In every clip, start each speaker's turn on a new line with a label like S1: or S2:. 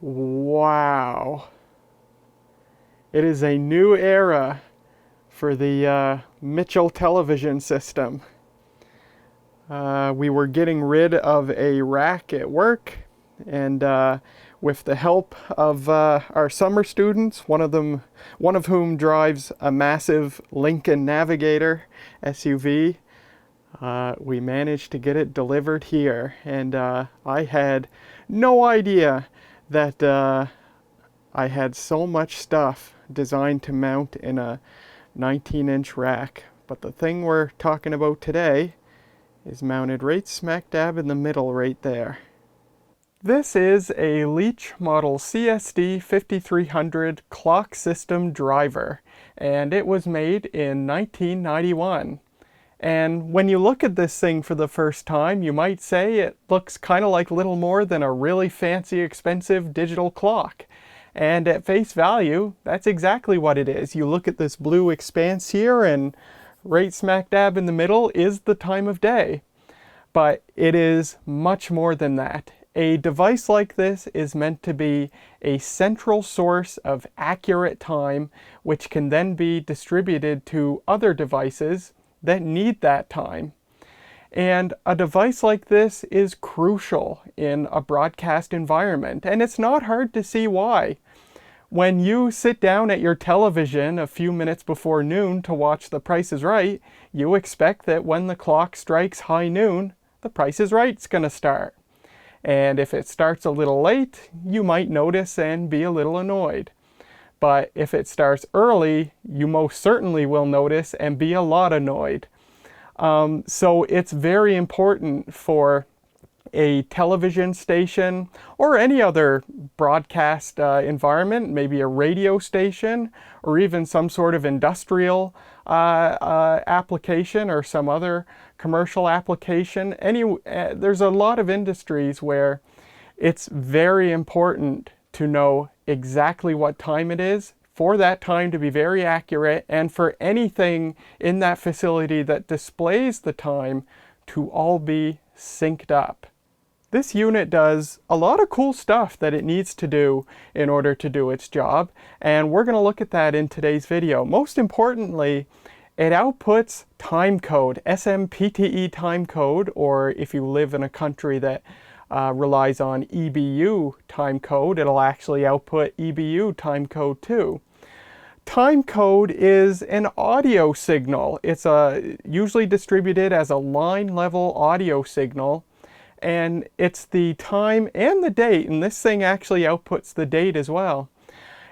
S1: Wow. It is a new era for the Mitchell television system. We were getting rid of a rack at work, and with the help of our summer students, one of whom drives a massive Lincoln Navigator SUV, we managed to get it delivered here. And I had no idea that I had so much stuff designed to mount in a 19-inch rack. But the thing we're talking about today is mounted right smack dab in the middle right there. This is a Leitch model CSD-5300 clock system driver, and it was made in 1991. And when you look at this thing for the first time, you might say it looks kind of like little more than a really fancy, expensive digital clock. And at face value, that's exactly what it is. You look at this blue expanse here, and right smack dab in the middle is the time of day. But it is much more than that. A device like this is meant to be a central source of accurate time, which can then be distributed to other devices that need that time. And a device like this is crucial in a broadcast environment, and it's not hard to see why. When you sit down at your television a few minutes before noon to watch The Price is Right, you expect that when the clock strikes high noon, The Price is Right's going to start. And if it starts a little late, you might notice and be a little annoyed. But if it starts early, you most certainly will notice and be a lot annoyed. So it's very important for a television station or any other broadcast environment, maybe a radio station or even some sort of industrial application or some other commercial application. There's a lot of industries where it's very important to know exactly what time it is, for that time to be very accurate, and for anything in that facility that displays the time to all be synced up. This unit does a lot of cool stuff that it needs to do in order to do its job, and we're going to look at that in today's video. Most importantly, it outputs time code, SMPTE time code, or if you live in a country that relies on EBU time code, it'll actually output EBU time code too. Time code is an audio signal. It's usually distributed as a line level audio signal. And it's the time and the date, and this thing actually outputs the date as well.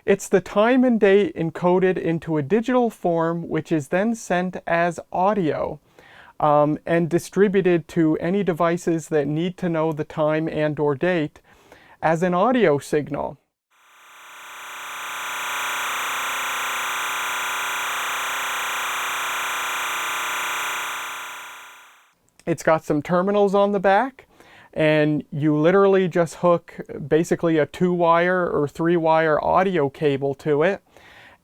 S1: It's the time and date encoded into a digital form, which is then sent as audio and distributed to any devices that need to know the time and or date as an audio signal. It's got some terminals on the back, and you literally just hook basically a 2-wire or 3-wire audio cable to it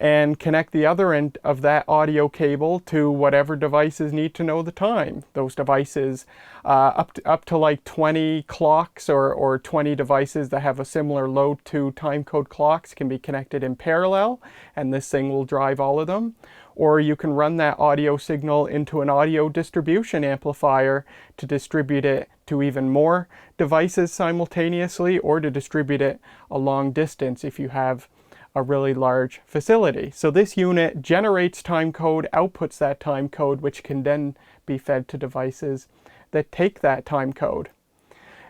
S1: and connect the other end of that audio cable to whatever devices need to know the time. Those devices, up to like 20 clocks or 20 devices that have a similar load to timecode clocks, can be connected in parallel, and this thing will drive all of them. Or you can run that audio signal into an audio distribution amplifier to distribute it to even more devices simultaneously, or to distribute it a long distance if you have a really large facility. So this unit generates time code, outputs that time code, which can then be fed to devices that take that time code.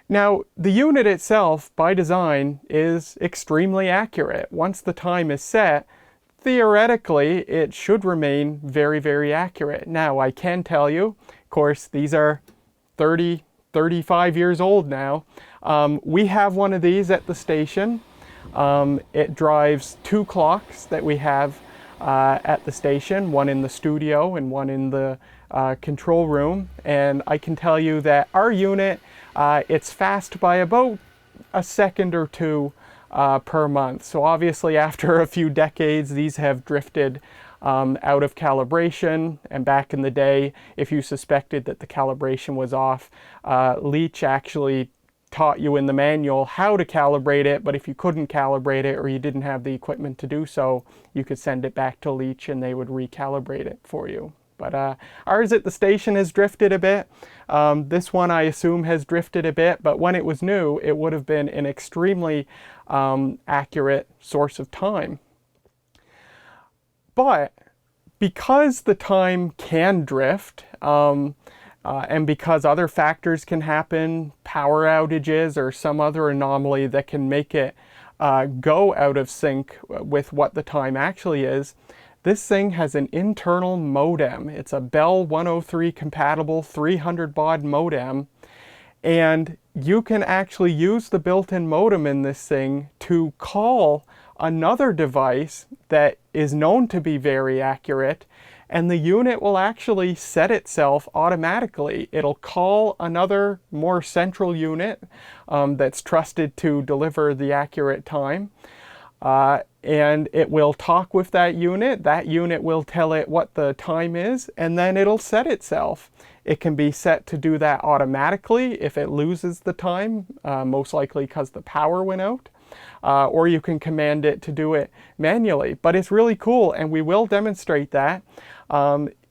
S1: Now, the unit itself, by design, is extremely accurate. Once the time is set, theoretically, it should remain very, very accurate. Now, I can tell you, of course, these are 35 years old now. We have one of these at the station. It drives 2 clocks that we have at the station, one in the studio and one in the control room. And I can tell you that our unit, it's fast by about a second or two per month. So obviously after a few decades, these have drifted out of calibration. And back in the day, if you suspected that the calibration was off, Leitch actually taught you in the manual how to calibrate it, but if you couldn't calibrate it or you didn't have the equipment to do so, you could send it back to Leitch and they would recalibrate it for you. But ours at the station has drifted a bit. This one I assume has drifted a bit, but when it was new, it would have been an extremely accurate source of time. But because the time can drift, and because other factors can happen, power outages or some other anomaly that can make it go out of sync with what the time actually is, this thing has an internal modem. It's a Bell 103 compatible 300 baud modem, and you can actually use the built-in modem in this thing to call another device that is known to be very accurate, and the unit will actually set itself automatically. It'll call another more central unit that's trusted to deliver the accurate time, and it will talk with that unit. That unit will tell it what the time is, and then it'll set itself. It can be set to do that automatically if it loses the time, most likely because the power went out. Or you can command it to do it manually. But it's really cool, and we will demonstrate that.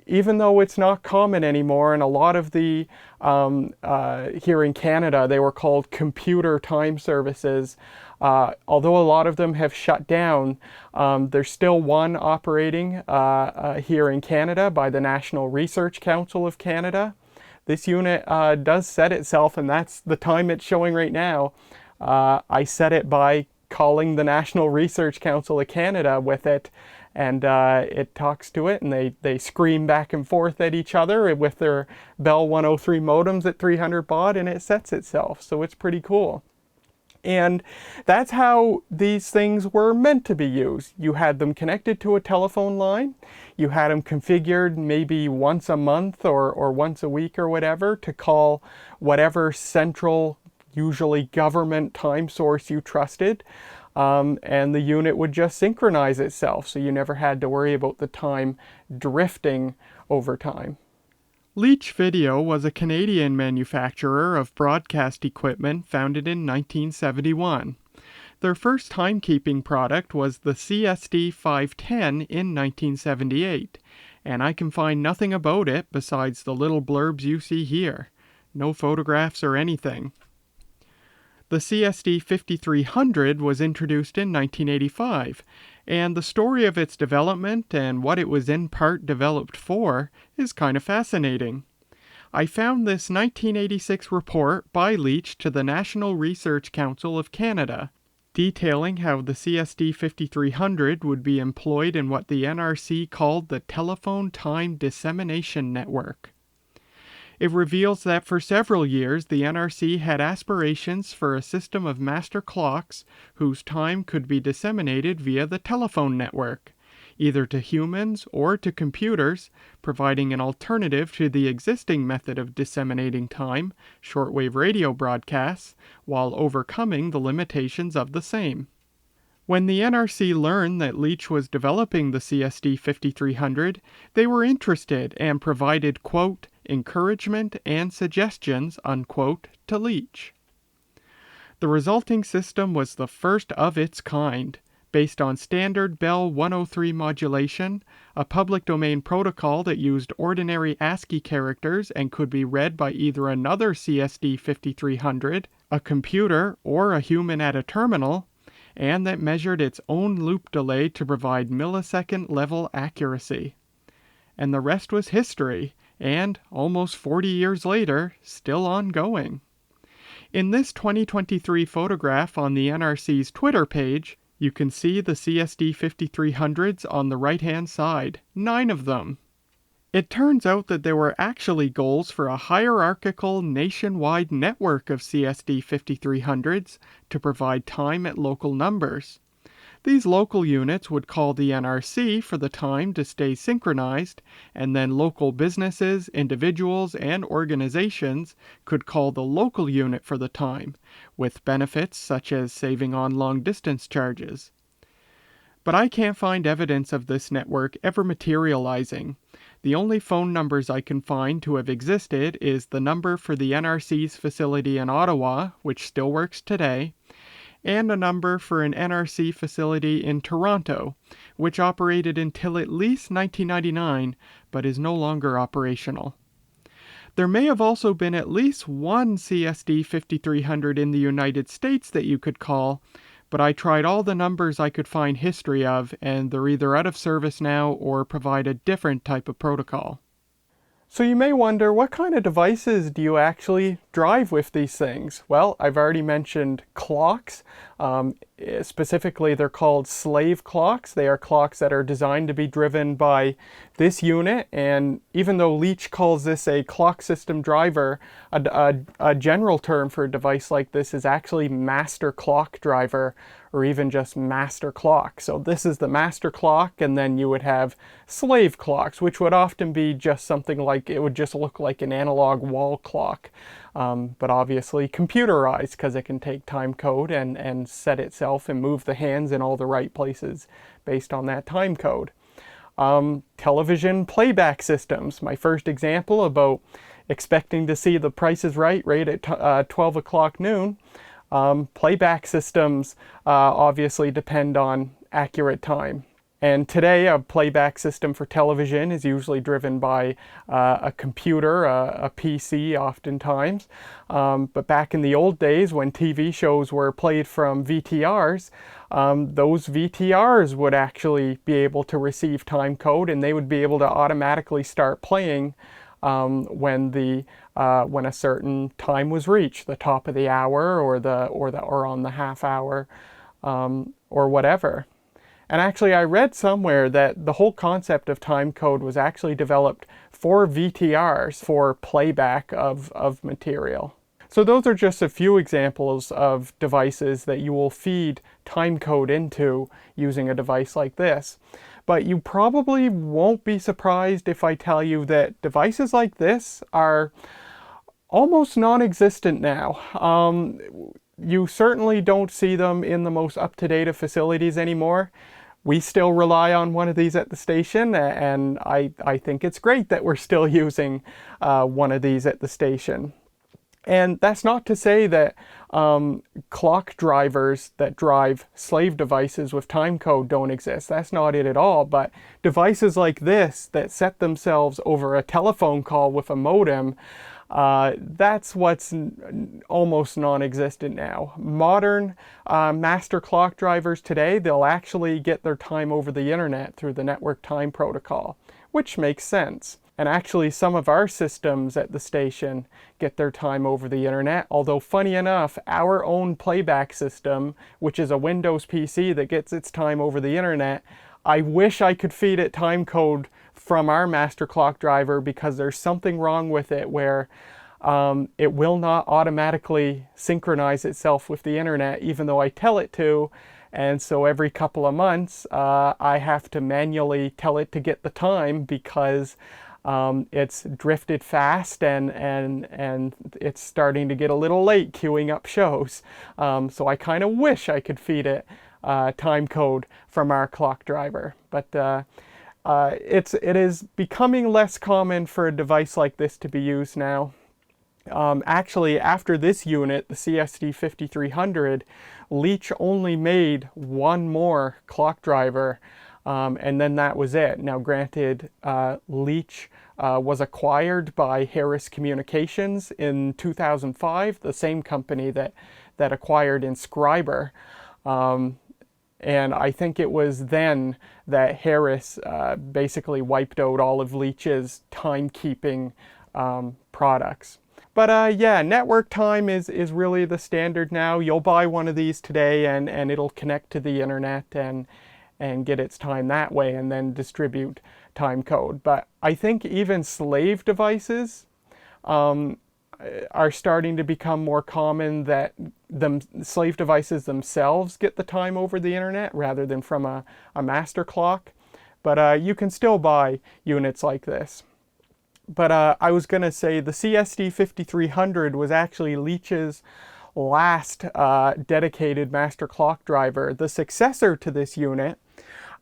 S1: Even though it's not common anymore, and a lot of the, here in Canada, they were called computer time services. Although a lot of them have shut down, there's still one operating here in Canada by the National Research Council of Canada. This unit does set itself, and that's the time it's showing right now. I set it by calling the National Research Council of Canada with it, and it talks to it, and they scream back and forth at each other with their Bell 103 modems at 300 baud, and it sets itself. So it's pretty cool. And that's how these things were meant to be used. You had them connected to a telephone line. You had them configured maybe once a month or once a week or whatever to call whatever central, usually government time source you trusted. And the unit would just synchronize itself, so you never had to worry about the time drifting over time. Leitch Video was a Canadian manufacturer of broadcast equipment founded in 1971. Their first timekeeping product was the CSD-510 in 1978, and I can find nothing about it besides the little blurbs you see here. No photographs or anything. The CSD-5300 was introduced in 1985, and the story of its development and what it was in part developed for is kind of fascinating. I found this 1986 report by Leitch to the National Research Council of Canada, detailing how the CSD-5300 would be employed in what the NRC called the Telephone Time Dissemination Network. It reveals that for several years the NRC had aspirations for a system of master clocks whose time could be disseminated via the telephone network, either to humans or to computers, providing an alternative to the existing method of disseminating time, shortwave radio broadcasts, while overcoming the limitations of the same. When the NRC learned that Leitch was developing the CSD-5300, they were interested and provided, quote, encouragement and suggestions, unquote, to Leitch. The resulting system was the first of its kind, based on standard Bell 103 modulation, a public domain protocol that used ordinary ASCII characters and could be read by either another CSD-5300, a computer, or a human at a terminal, and that measured its own loop delay to provide millisecond-level accuracy. And the rest was history, and, almost 40 years later, still ongoing. In this 2023 photograph on the NRC's Twitter page, you can see the CSD-5300s on the right-hand side, 9 of them. It turns out that there were actually goals for a hierarchical nationwide network of CSD-5300s to provide time at local numbers. These local units would call the NRC for the time to stay synchronized, and then local businesses, individuals, and organizations could call the local unit for the time, with benefits such as saving on long-distance charges. But I can't find evidence of this network ever materializing. The only phone numbers I can find to have existed is the number for the NRC's facility in Ottawa, which still works today, and a number for an NRC facility in Toronto, which operated until at least 1999, but is no longer operational. There may have also been at least one CSD-5300 in the United States that you could call, but I tried all the numbers I could find history of, and they're either out of service now or provide a different type of protocol. So you may wonder, what kind of devices do you actually drive with these things? Well, I've already mentioned clocks. Specifically, they're called slave clocks. They are clocks that are designed to be driven by this unit, and even though Leitch calls this a clock system driver, a general term for a device like this is actually master clock driver, or even just master clock. So this is the master clock, and then you would have slave clocks, which would often be just something like, it would just look like an analog wall clock, but obviously computerized, because it can take time code and set itself and move the hands in all the right places based on that time code. Television playback systems. My first example about expecting to see The Price is Right at 12 o'clock noon. Playback systems obviously depend on accurate time. And today, a playback system for television is usually driven by a computer, a PC oftentimes. But back in the old days, when TV shows were played from VTRs, those VTRs would actually be able to receive time code, and they would be able to automatically start playing when a certain time was reached, the top of the hour or on the half hour, or whatever. And actually, I read somewhere that the whole concept of time code was actually developed for VTRs for playback of material. So those are just a few examples of devices that you will feed time code into using a device like this. But you probably won't be surprised if I tell you that devices like this are almost non-existent now. You certainly don't see them in the most up-to-date of facilities anymore. We still rely on one of these at the station, and I think it's great that we're still using one of these at the station. And that's not to say that clock drivers that drive slave devices with time code don't exist. That's not it at all. But devices like this that set themselves over a telephone call with a modem, that's what's almost non-existent now. Modern master clock drivers today, they'll actually get their time over the internet through the network time protocol, which makes sense. And actually, some of our systems at the station get their time over the internet, although funny enough, our own playback system, which is a Windows PC that gets its time over the internet, I wish I could feed it time code from our master clock driver, because there's something wrong with it where it will not automatically synchronize itself with the internet, even though I tell it to. And so every couple of months, I have to manually tell it to get the time, because it's drifted fast and it's starting to get a little late queuing up shows. So I kind of wish I could feed it time code from our clock driver. But it is becoming less common for a device like this to be used now. Actually, after this unit, the CSD-5300, Leitch only made one more clock driver, and then that was it. Now granted, Leitch was acquired by Harris Communications in 2005, the same company that acquired Inscriber. And I think it was then that Harris basically wiped out all of Leitch's timekeeping products. But yeah, network time is really the standard now. You'll buy one of these today and it'll connect to the internet and get its time that way, and then distribute time code. But I think even slave devices are starting to become more common, that slave devices themselves get the time over the internet rather than from a master clock. But you can still buy units like this. But I was going to say the CSD-5300 was actually Leitch's last dedicated master clock driver. The successor to this unit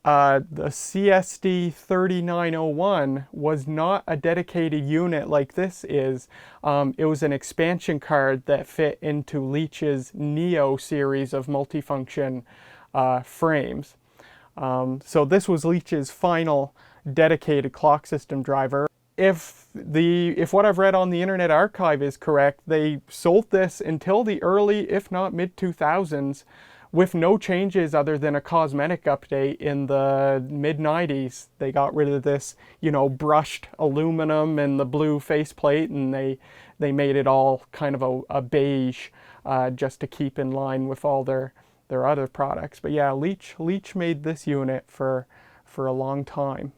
S1: The CSD-3901 was not a dedicated unit like this is. It was an expansion card that fit into Leitch's Neo series of multifunction frames. So this was Leitch's final dedicated clock system driver. If what I've read on the Internet Archive is correct, they sold this until the early, if not mid-2000s, with no changes other than a cosmetic update in the mid-90s. They got rid of this, you know, brushed aluminum and the blue faceplate, and they made it all kind of a beige, just to keep in line with all their other products. But yeah, Leitch made this unit for a long time.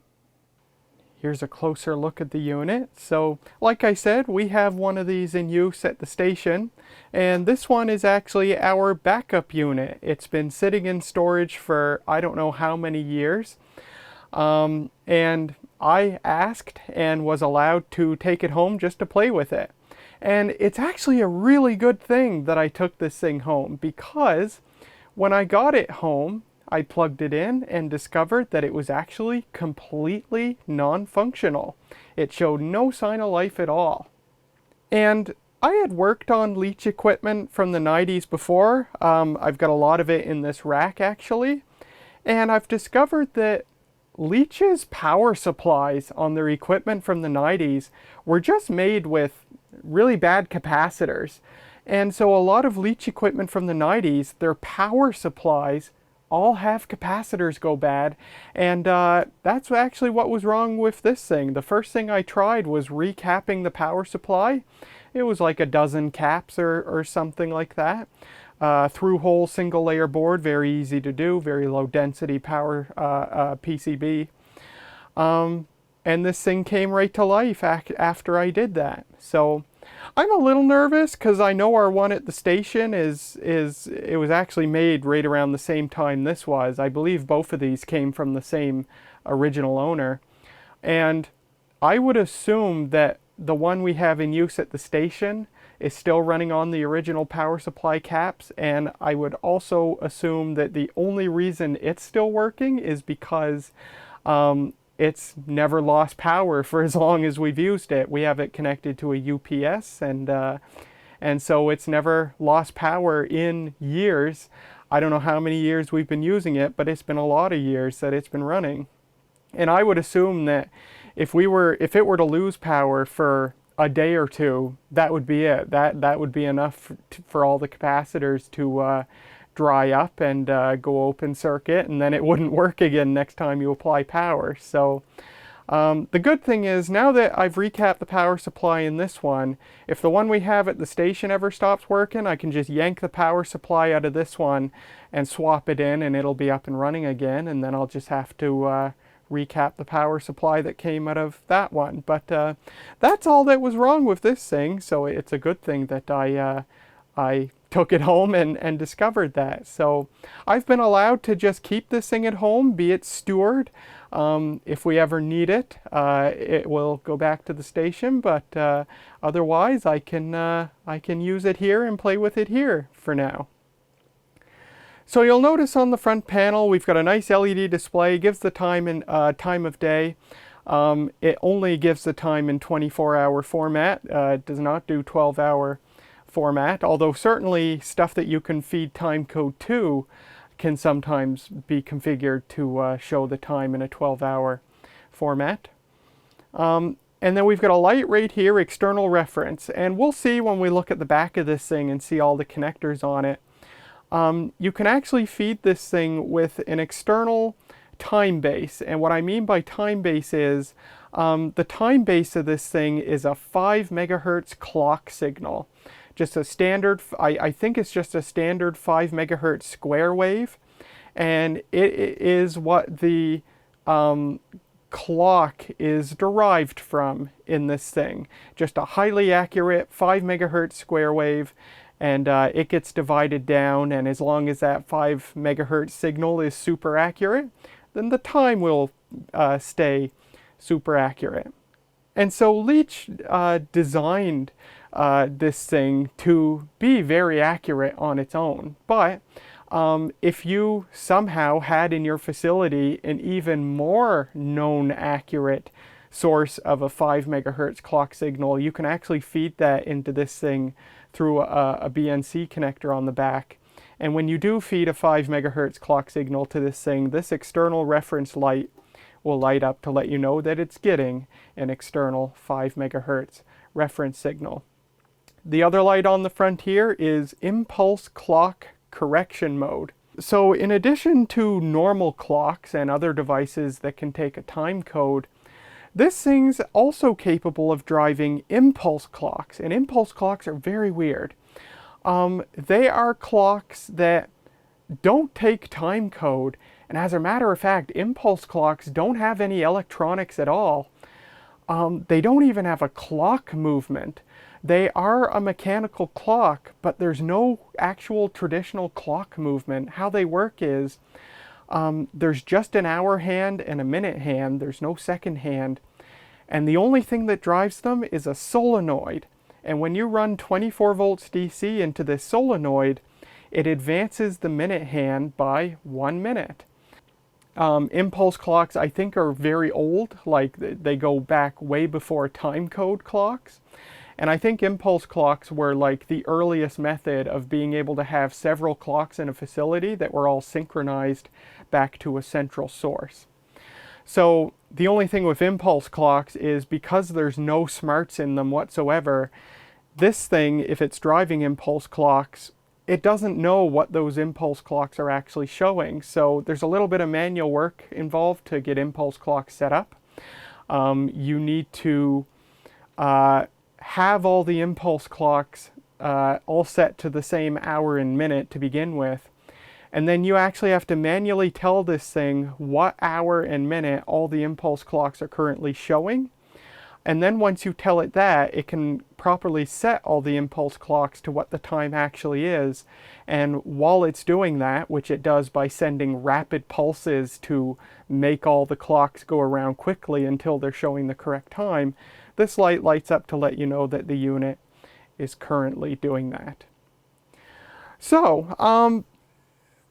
S1: Here's a closer look at the unit. So, like I said, we have one of these in use at the station, and this one is actually our backup unit. It's been sitting in storage for I don't know how many years, and I asked and was allowed to take it home just to play with it. And it's actually a really good thing that I took this thing home, because when I got it home, I plugged it in and discovered that it was actually completely non-functional. It showed no sign of life at all. And I had worked on Leitch equipment from the 90s before. I've got a lot of it in this rack actually. And I've discovered that Leitch's power supplies on their equipment from the 90s were just made with really bad capacitors. And so a lot of Leitch equipment from the 90s, their power supplies all have capacitors go bad, and that's actually what was wrong with this thing. The first thing I tried was recapping the power supply. It was like a dozen caps or something like that. Through-hole single-layer board, very easy to do, very low-density power PCB. And this thing came right to life after I did that. So I'm a little nervous because I know our one at the station it was actually made right around the same time this was. I believe both of these came from the same original owner. And I would assume that the one we have in use at the station is still running on the original power supply caps, and I would also assume that the only reason it's still working is because it's never lost power for as long as we've used it. We have it connected to a UPS, and so it's never lost power in years. I don't know how many years we've been using it, but it's been a lot of years that it's been running. And I would assume that if it were to lose power for a day or two, that would be it. That would be enough for all the capacitors to dry up and go open circuit, and then it wouldn't work again next time you apply power. So the good thing is, now that I've recapped the power supply in this one, if the one we have at the station ever stops working, I can just yank the power supply out of this one and swap it in, and it'll be up and running again, and then I'll just have to recap the power supply that came out of that one. But that's all that was wrong with this thing, so it's a good thing that I took it home and discovered that. So I've been allowed to just keep this thing at home, be it stored. If we ever need it, it will go back to the station, but otherwise I can use it here and play with it here for now. So you'll notice on the front panel we've got a nice LED display. It gives the time in time of day. It only gives the time in 24-hour format. It does not do 12-hour format, although certainly stuff that you can feed time code to can sometimes be configured to show the time in a 12-hour format. And then we've got a light right here, external reference, and we'll see when we look at the back of this thing and see all the connectors on it. You can actually feed this thing with an external time base, and what I mean by time base is the time base of this thing is a 5 megahertz clock signal. Just a standard, I think it's just a standard 5 megahertz square wave, and it is what the clock is derived from in this thing. Just a highly accurate 5 megahertz square wave, and it gets divided down, and as long as that 5 megahertz signal is super accurate, then the time will stay super accurate. And so Leitch designed this thing to be very accurate on its own, but If you somehow had in your facility an even more known accurate source of a 5 megahertz clock signal, you can actually feed that into this thing through a BNC connector on the back. And when you do feed a 5 megahertz clock signal to this thing, this external reference light will light up to let you know that it's getting an external 5 megahertz reference signal. The other light on the front here is impulse clock correction mode. So in addition to normal clocks and other devices that can take a time code, this thing's also capable of driving impulse clocks, and impulse clocks are very weird. They are clocks that don't take time code, and as a matter of fact, impulse clocks don't have any electronics at all. They don't even have a clock movement. They are a mechanical clock, but there's no actual traditional clock movement. How they work is there's just an hour hand and a minute hand. There's no second hand. And the only thing that drives them is a solenoid. And when you run 24 volts DC into this solenoid, it advances the minute hand by 1 minute. Impulse clocks, I think, are very old. Like, they go back way before time code clocks. And I think impulse clocks were like the earliest method of being able to have several clocks in a facility that were all synchronized back to a central source. So the only thing with impulse clocks is because there's no smarts in them whatsoever, this thing, if it's driving impulse clocks, it doesn't know what those impulse clocks are actually showing. So there's a little bit of manual work involved to get impulse clocks set up. You need to have all the impulse clocks all set to the same hour and minute to begin with. And then you actually have to manually tell this thing what hour and minute all the impulse clocks are currently showing. And then once you tell it that, it can properly set all the impulse clocks to what the time actually is. And while it's doing that, which it does by sending rapid pulses to make all the clocks go around quickly until they're showing the correct time, this light lights up to let you know that the unit is currently doing that. So,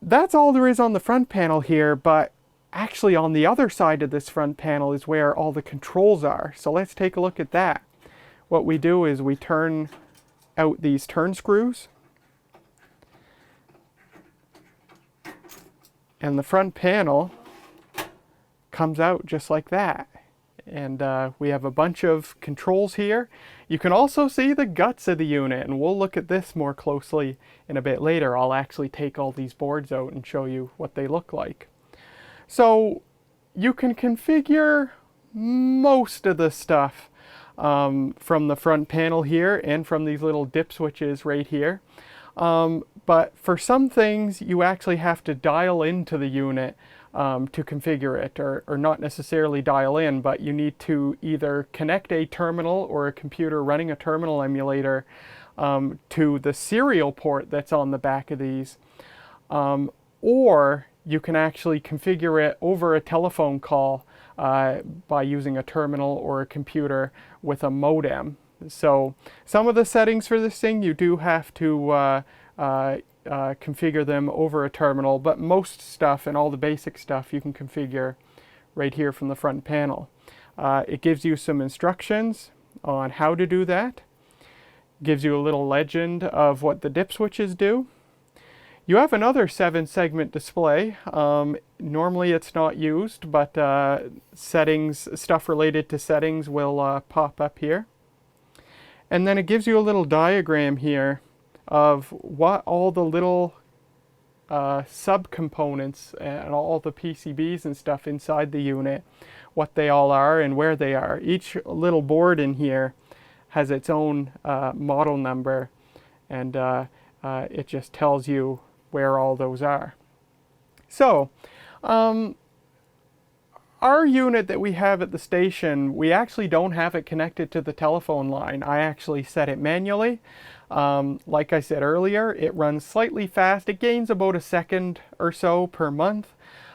S1: that's all there is on the front panel here, but actually on the other side of this front panel is where all the controls are. So let's take a look at that. What we do is we turn out these turn screws, and the front panel comes out just like that. And we have a bunch of controls here. You can also see the guts of the unit, and we'll look at this more closely in a bit later. I'll actually take all these boards out and show you what they look like. So you can configure most of the stuff from the front panel here and from these little dip switches right here. But for some things, you actually have to dial into the unit to configure it, or not necessarily dial in, but you need to either connect a terminal or a computer running a terminal emulator to the serial port that's on the back of these, or you can actually configure it over a telephone call by using a terminal or a computer with a modem. So some of the settings for this thing you do have to configure them over a terminal, but most stuff and all the basic stuff you can configure right here from the front panel. It gives you some instructions on how to do that. Gives you a little legend of what the dip switches do. You have another 7-segment display. Normally it's not used, but settings, stuff related to settings will pop up here. And then it gives you a little diagram here of what all the little subcomponents and all the PCBs and stuff inside the unit, what they all are and where they are. Each little board in here has its own model number, and it just tells you where all those are. So, our unit that we have at the station, we actually don't have it connected to the telephone line. I actually set it manually. Like I said earlier, it runs slightly fast. It gains about a second or so per month.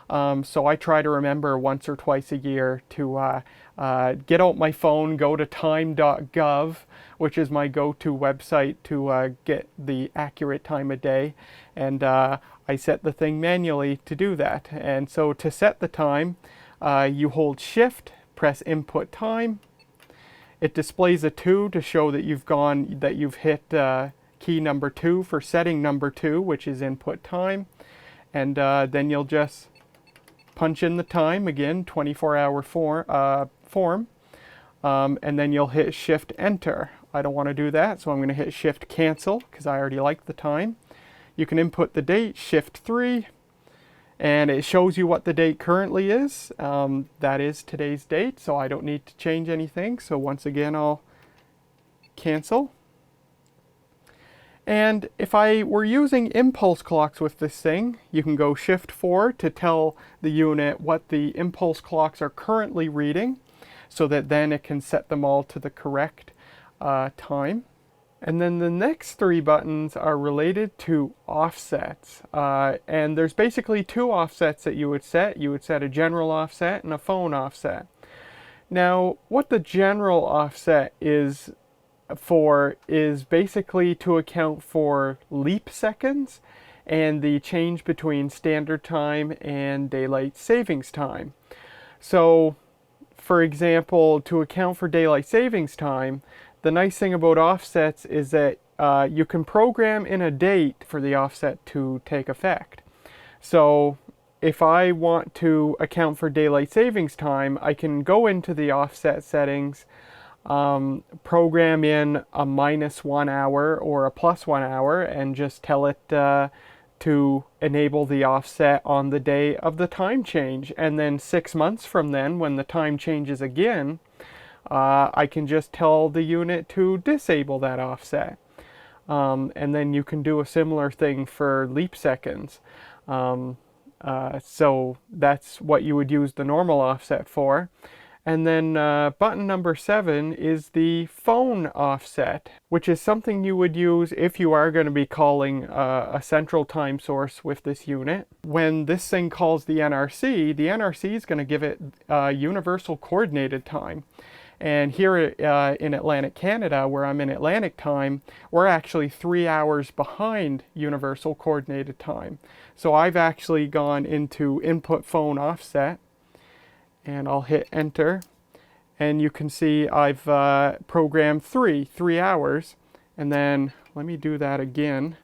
S1: So I try to remember once or twice a year to get out my phone, go to time.gov, which is my go-to website to get the accurate time of day, and I set the thing manually to do that. And so to set the time, you hold Shift, press Input Time. It displays a 2 to show that you've hit key number 2 for setting number 2, which is input time. And then you'll just punch in the time again, 24-hour form, and then you'll hit Shift Enter. I don't want to do that, so I'm going to hit Shift Cancel because I already like the time. You can input the date, Shift 3, and it shows you what the date currently is. That is today's date, so I don't need to change anything. So once again, I'll cancel. And if I were using impulse clocks with this thing, you can go Shift 4 to tell the unit what the impulse clocks are currently reading, so that then it can set them all to the correct time. And then the next 3 buttons are related to offsets. And there's basically 2 offsets that you would set. You would set a general offset and a phone offset. Now, what the general offset is for is basically to account for leap seconds and the change between standard time and daylight savings time. So, for example, to account for daylight savings time, the nice thing about offsets is that you can program in a date for the offset to take effect. So if I want to account for daylight savings time, I can go into the offset settings, program in a -1 hour or a +1 hour, and just tell it to enable the offset on the day of the time change. And then 6 months from then, when the time changes again, I can just tell the unit to disable that offset. And then you can do a similar thing for leap seconds. So that's what you would use the normal offset for. And then button number 7 is the phone offset, which is something you would use if you are going to be calling a central time source with this unit. When this thing calls the NRC is going to give it universal coordinated time. And here in Atlantic Canada, where I'm in Atlantic time, we're actually 3 hours behind universal coordinated time. So I've actually gone into input phone offset, and I'll hit enter, and you can see I've programmed 3 hours, and then let me do that again.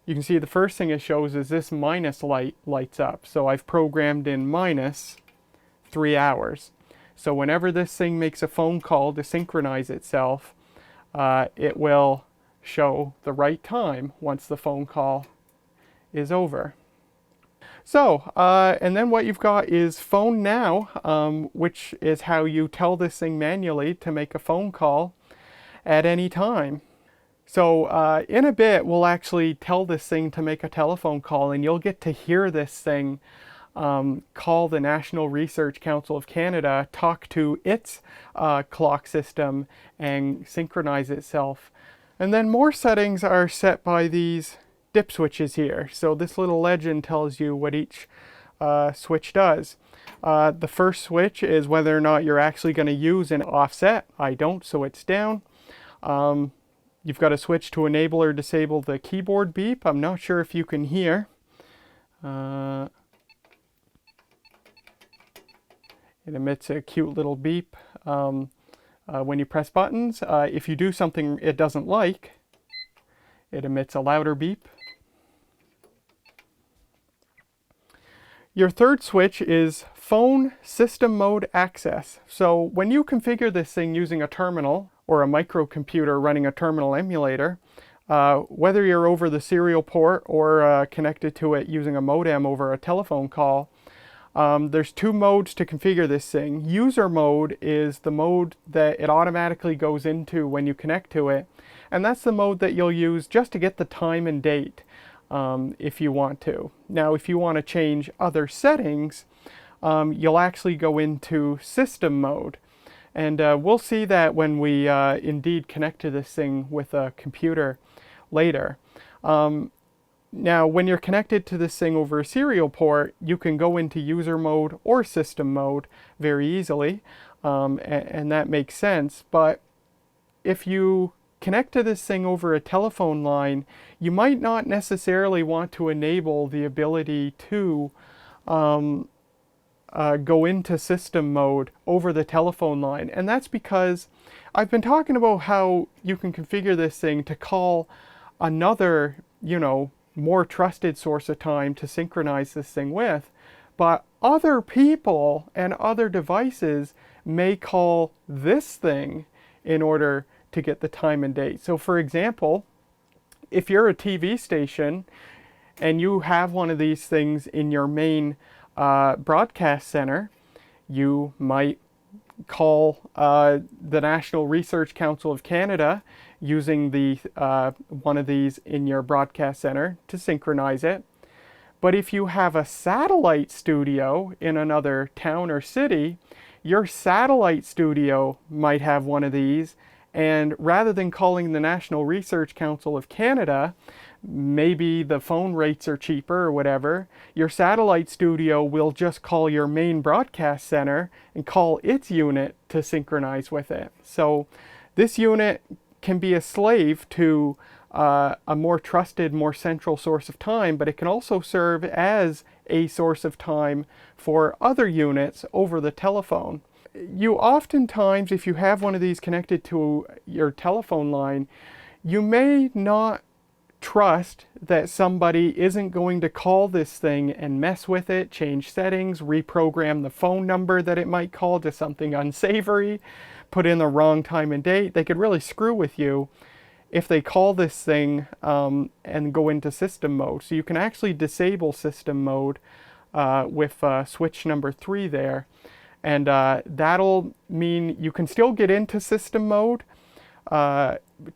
S1: You can see the first thing it shows is this minus light lights up, so I've programmed in minus 3 hours. So whenever this thing makes a phone call to synchronize itself, it will show the right time once the phone call is over. So, and then what you've got is Phone Now, which is how you tell this thing manually to make a phone call at any time. So in a bit, we'll actually tell this thing to make a telephone call, and you'll get to hear this thing call the National Research Council of Canada, talk to its clock system, and synchronize itself. And then more settings are set by these dip switches here. So this little legend tells you what each switch does. The first switch is whether or not you're actually going to use an offset. I don't, so it's down. You've got a switch to enable or disable the keyboard beep. I'm not sure if you can hear. It emits a cute little beep when you press buttons. If you do something it doesn't like, it emits a louder beep. Your third switch is Phone System Mode Access. So when you configure this thing using a terminal or a microcomputer running a terminal emulator, whether you're over the serial port or connected to it using a modem over a telephone call, there's 2 modes to configure this thing. User mode is the mode that it automatically goes into when you connect to it, and that's the mode that you'll use just to get the time and date if you want to. Now if you want to change other settings, you'll actually go into system mode, and we'll see that when we indeed connect to this thing with a computer later. Now, when you're connected to this thing over a serial port, you can go into user mode or system mode very easily. and that makes sense. But if you connect to this thing over a telephone line, you might not necessarily want to enable the ability to go into system mode over the telephone line. And that's because I've been talking about how you can configure this thing to call another, more trusted source of time to synchronize this thing with. But other people and other devices may call this thing in order to get the time and date. So for example, if you're a TV station and you have one of these things in your main broadcast center, you might call the National Research Council of Canada using the one of these in your broadcast center to synchronize it. But if you have a satellite studio in another town or city, your satellite studio might have one of these, and rather than calling the National Research Council of Canada, maybe the phone rates are cheaper or whatever, your satellite studio will just call your main broadcast center and call its unit to synchronize with it. So this unit can be a slave to a more trusted, more central source of time, but it can also serve as a source of time for other units over the telephone. You oftentimes, if you have one of these connected to your telephone line, you may not trust that somebody isn't going to call this thing and mess with it, change settings, reprogram the phone number that it might call to something unsavory, put in the wrong time and date. They could really screw with you if they call this thing and go into system mode. So you can actually disable system mode with switch number 3 there. And that'll mean you can still get into system mode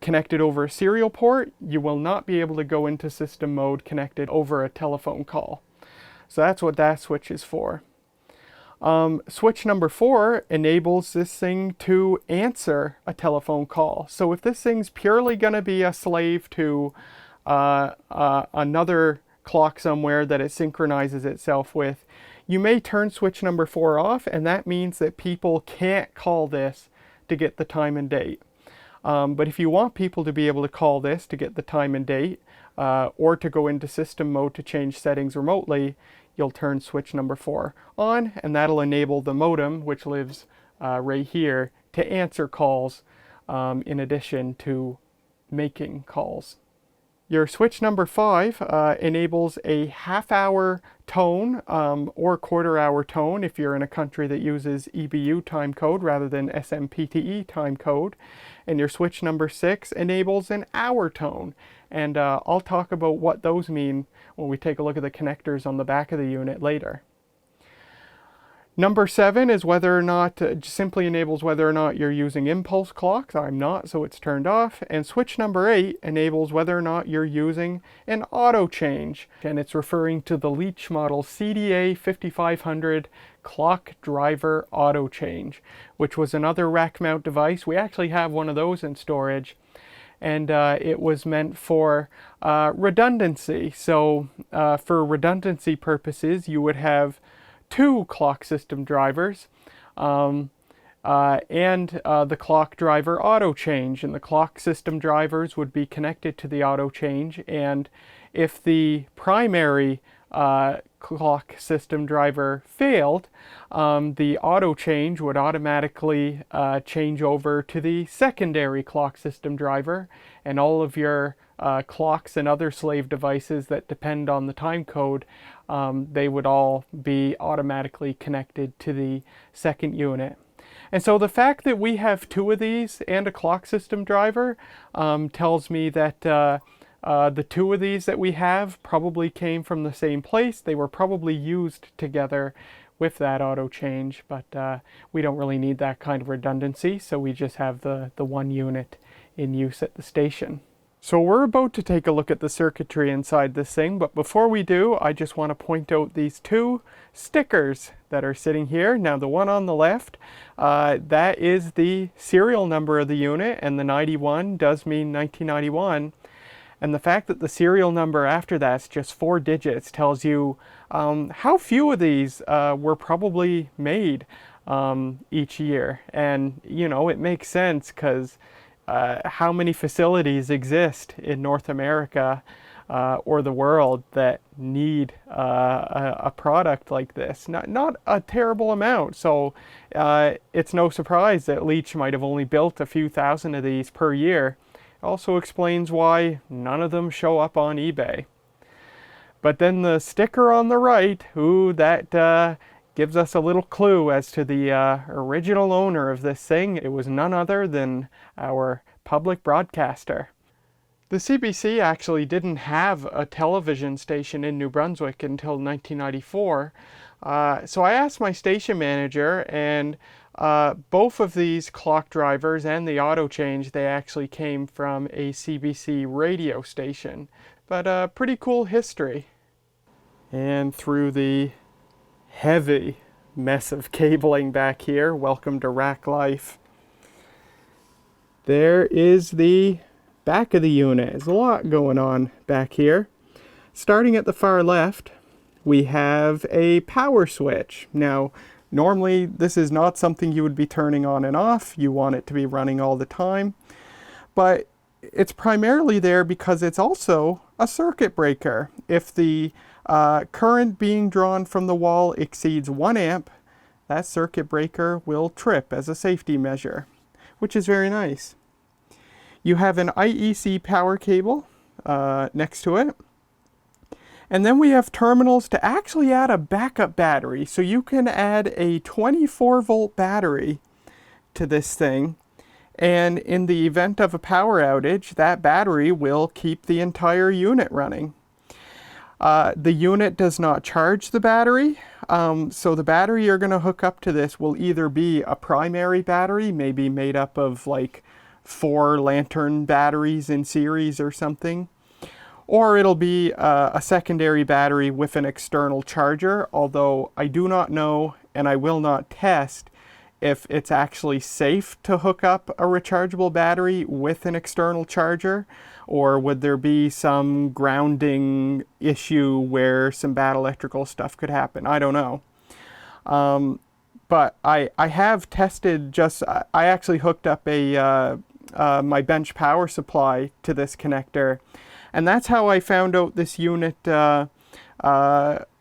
S1: connected over a serial port. You will not be able to go into system mode connected over a telephone call. So that's what that switch is for. Switch number 4 enables this thing to answer a telephone call. So if this thing's purely going to be a slave to another clock somewhere that it synchronizes itself with, you may turn switch number 4 off, and that means that people can't call this to get the time and date. But if you want people to be able to call this to get the time and date, or to go into system mode to change settings remotely, you'll turn switch number 4 on, and that'll enable the modem, which lives right here, to answer calls in addition to making calls. Your switch number 5 enables a half-hour tone or quarter-hour tone if you're in a country that uses EBU time code rather than SMPTE time code. And your switch number 6 enables an hour tone. And I'll talk about what those mean when we take a look at the connectors on the back of the unit later. Number 7 is whether or not, simply enables whether or not you're using impulse clocks. I'm not, so it's turned off. And switch number 8 enables whether or not you're using an auto change. And it's referring to the Leitch model CSD-5500 clock driver auto change, which was another rack mount device. We actually have one of those in storage. And it was meant for redundancy. So for redundancy purposes, you would have 2 clock system drivers and the clock driver auto change, and the clock system drivers would be connected to the auto change, and if the primary clock system driver failed, the auto change would automatically change over to the secondary clock system driver, and all of your clocks and other slave devices that depend on the time code, they would all be automatically connected to the second unit. And so the fact that we have 2 of these and a clock system driver tells me that the 2 of these that we have probably came from the same place. They were probably used together with that auto change, but we don't really need that kind of redundancy, so we just have the 1 unit in use at the station. So we're about to take a look at the circuitry inside this thing, but before we do, I just want to point out these 2 stickers that are sitting here. Now the one on the left, that is the serial number of the unit, and the 91 does mean 1991. And the fact that the serial number after that's just 4 digits tells you how few of these were probably made. each year. And, you know, it makes sense because how many facilities exist in North America or the world that need a product like this? Not a terrible amount. So it's no surprise that Leitch might have only built a few thousand of these per year. It also explains why none of them show up on eBay. But then the sticker on the right, ooh, that gives us a little clue as to the original owner of this thing. It was none other than our public broadcaster. The CBC actually didn't have a television station in New Brunswick until 1994. So I asked my station manager, and both of these clock drivers and the auto change, they actually came from a CBC radio station. But a pretty cool history. And through the heavy mess of cabling back here, welcome to Rack Life. There is the back of the unit. There's a lot going on back here. Starting at the far left, we have a power switch. Now, normally this is not something you would be turning on and off. You want it to be running all the time. But it's primarily there because it's also a circuit breaker. If the current being drawn from the wall exceeds 1 amp, that circuit breaker will trip as a safety measure, which is very nice. You have an IEC power cable next to it. And then we have terminals to actually add a backup battery. So you can add a 24-volt battery to this thing. And in the event of a power outage, that battery will keep the entire unit running. The unit does not charge the battery. So the battery you're going to hook up to this will either be a primary battery, maybe made up of like 4 lantern batteries in series or something. Or it'll be a secondary battery with an external charger, although I do not know, and I will not test, if it's actually safe to hook up a rechargeable battery with an external charger, or would there be some grounding issue where some bad electrical stuff could happen. I don't know. But I have tested I actually hooked up my bench power supply to this connector, and that's how I found out this unit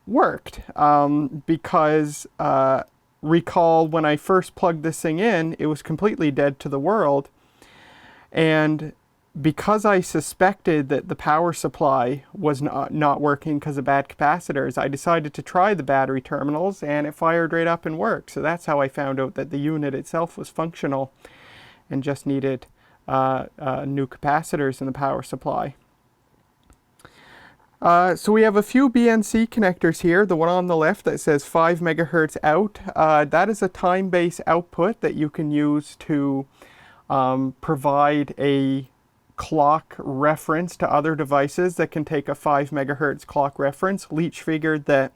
S1: worked, because recall when I first plugged this thing in, it was completely dead to the world. And because I suspected that the power supply was not working because of bad capacitors, I decided to try the battery terminals, and it fired right up and worked. So that's how I found out that the unit itself was functional and just needed new capacitors in the power supply. So we have a few BNC connectors here. The one on the left that says 5 megahertz out, that is a time-based output that you can use to provide a clock reference to other devices that can take a 5 megahertz clock reference. Leitch figured that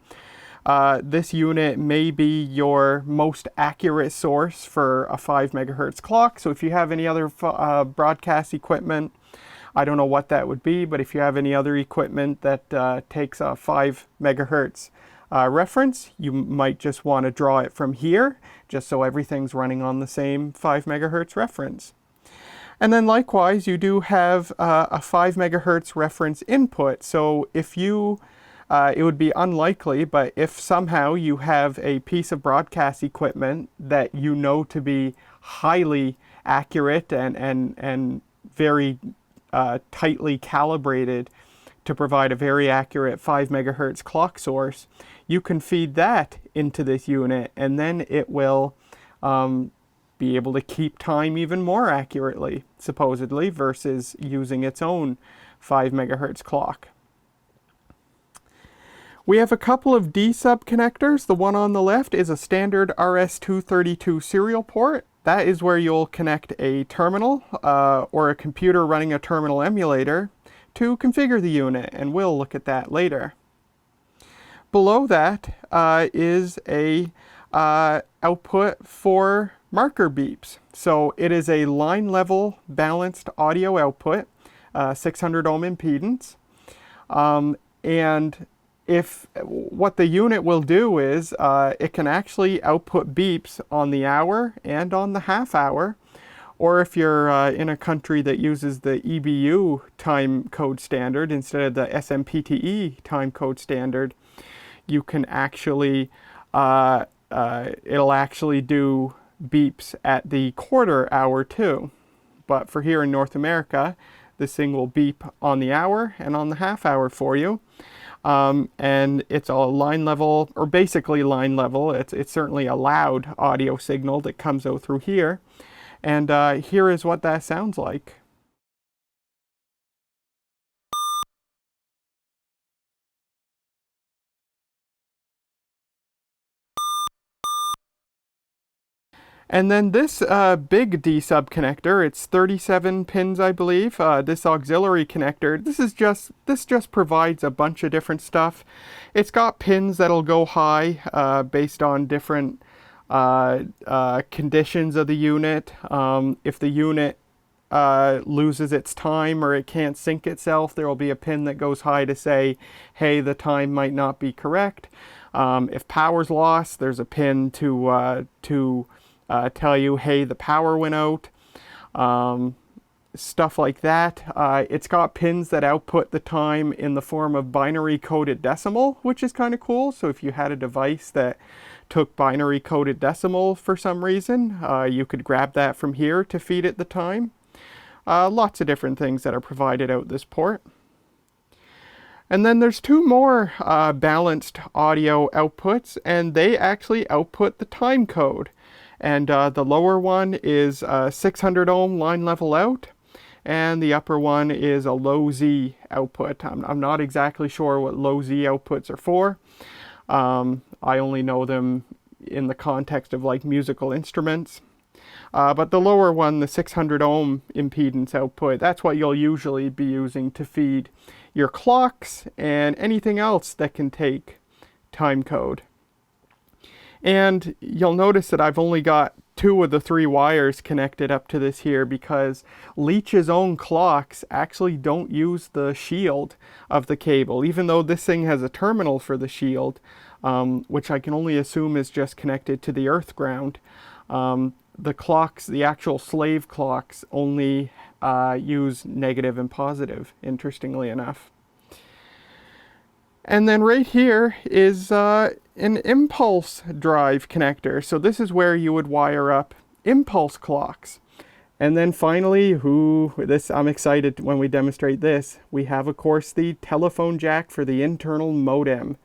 S1: this unit may be your most accurate source for a 5 megahertz clock. So if you have any other broadcast equipment, I don't know what that would be, but if you have any other equipment that takes a 5 megahertz reference, you might just want to draw it from here, just so everything's running on the same 5 megahertz reference. And then likewise, you do have a 5 megahertz reference input. So if you, it would be unlikely, but if somehow you have a piece of broadcast equipment that you know to be highly accurate and very tightly calibrated to provide a very accurate 5 megahertz clock source, you can feed that into this unit, and then it will be able to keep time even more accurately, supposedly, versus using its own 5 megahertz clock. We have a couple of D-sub connectors. The one on the left is a standard RS-232 serial port. That is where you'll connect a terminal or a computer running a terminal emulator to configure the unit, and we'll look at that later. Below that is a output for marker beeps. So it is a line level balanced audio output, 600 ohm impedance, and if what the unit will do is it can actually output beeps on the hour and on the half hour. Or if you're in a country that uses the EBU time code standard instead of the SMPTE time code standard, you can actually, it'll actually do beeps at the quarter hour too. But for here in North America, this thing will beep on the hour and on the half hour for you. And it's a line level, or basically line level. It's certainly a loud audio signal that comes out through here. And here is what that sounds like. And then this big D-sub connector, it's 37 pins, I believe. This auxiliary connector, this just provides a bunch of different stuff. It's got pins that'll go high based on different conditions of the unit. If the unit loses its time or it can't sync itself, there will be a pin that goes high to say, hey, the time might not be correct. If power's lost, there's a pin to tell you, hey, the power went out. Stuff like that. It's got pins that output the time in the form of binary coded decimal, which is kind of cool. So if you had a device that took binary coded decimal for some reason, you could grab that from here to feed it the time. Lots of different things that are provided out this port. And then there's two more balanced audio outputs, and they actually output the time code. And the lower one is 600 ohm line level out, and the upper one is a low Z output. I'm not exactly sure what low Z outputs are for. I only know them in the context of like musical instruments. But the lower one, the 600 ohm impedance output, that's what you'll usually be using to feed your clocks and anything else that can take time code. And you'll notice that I've only got 2 of the 3 wires connected up to this here because Leitch's own clocks actually don't use the shield of the cable, even though this thing has a terminal for the shield, which I can only assume is just connected to the earth ground. The clocks, the actual slave clocks, only use negative and positive, interestingly enough. And then right here is an impulse drive connector. So this is where you would wire up impulse clocks. And then finally, I'm excited when we demonstrate this. We have, of course, the telephone jack for the internal modem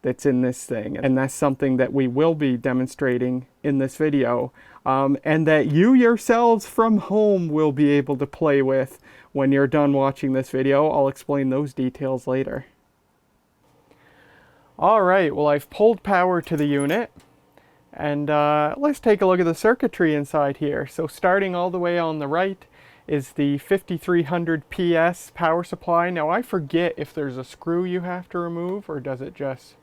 S1: that's in this thing. And that's something that we will be demonstrating in this video. And that you yourselves from home will be able to play with when you're done watching this video. I'll explain those details later. All right, well, I've pulled power to the unit, and let's take a look at the circuitry inside here. So starting all the way on the right is the 5300 PS power supply. Now I forget if there's a screw you have to remove, or does it just...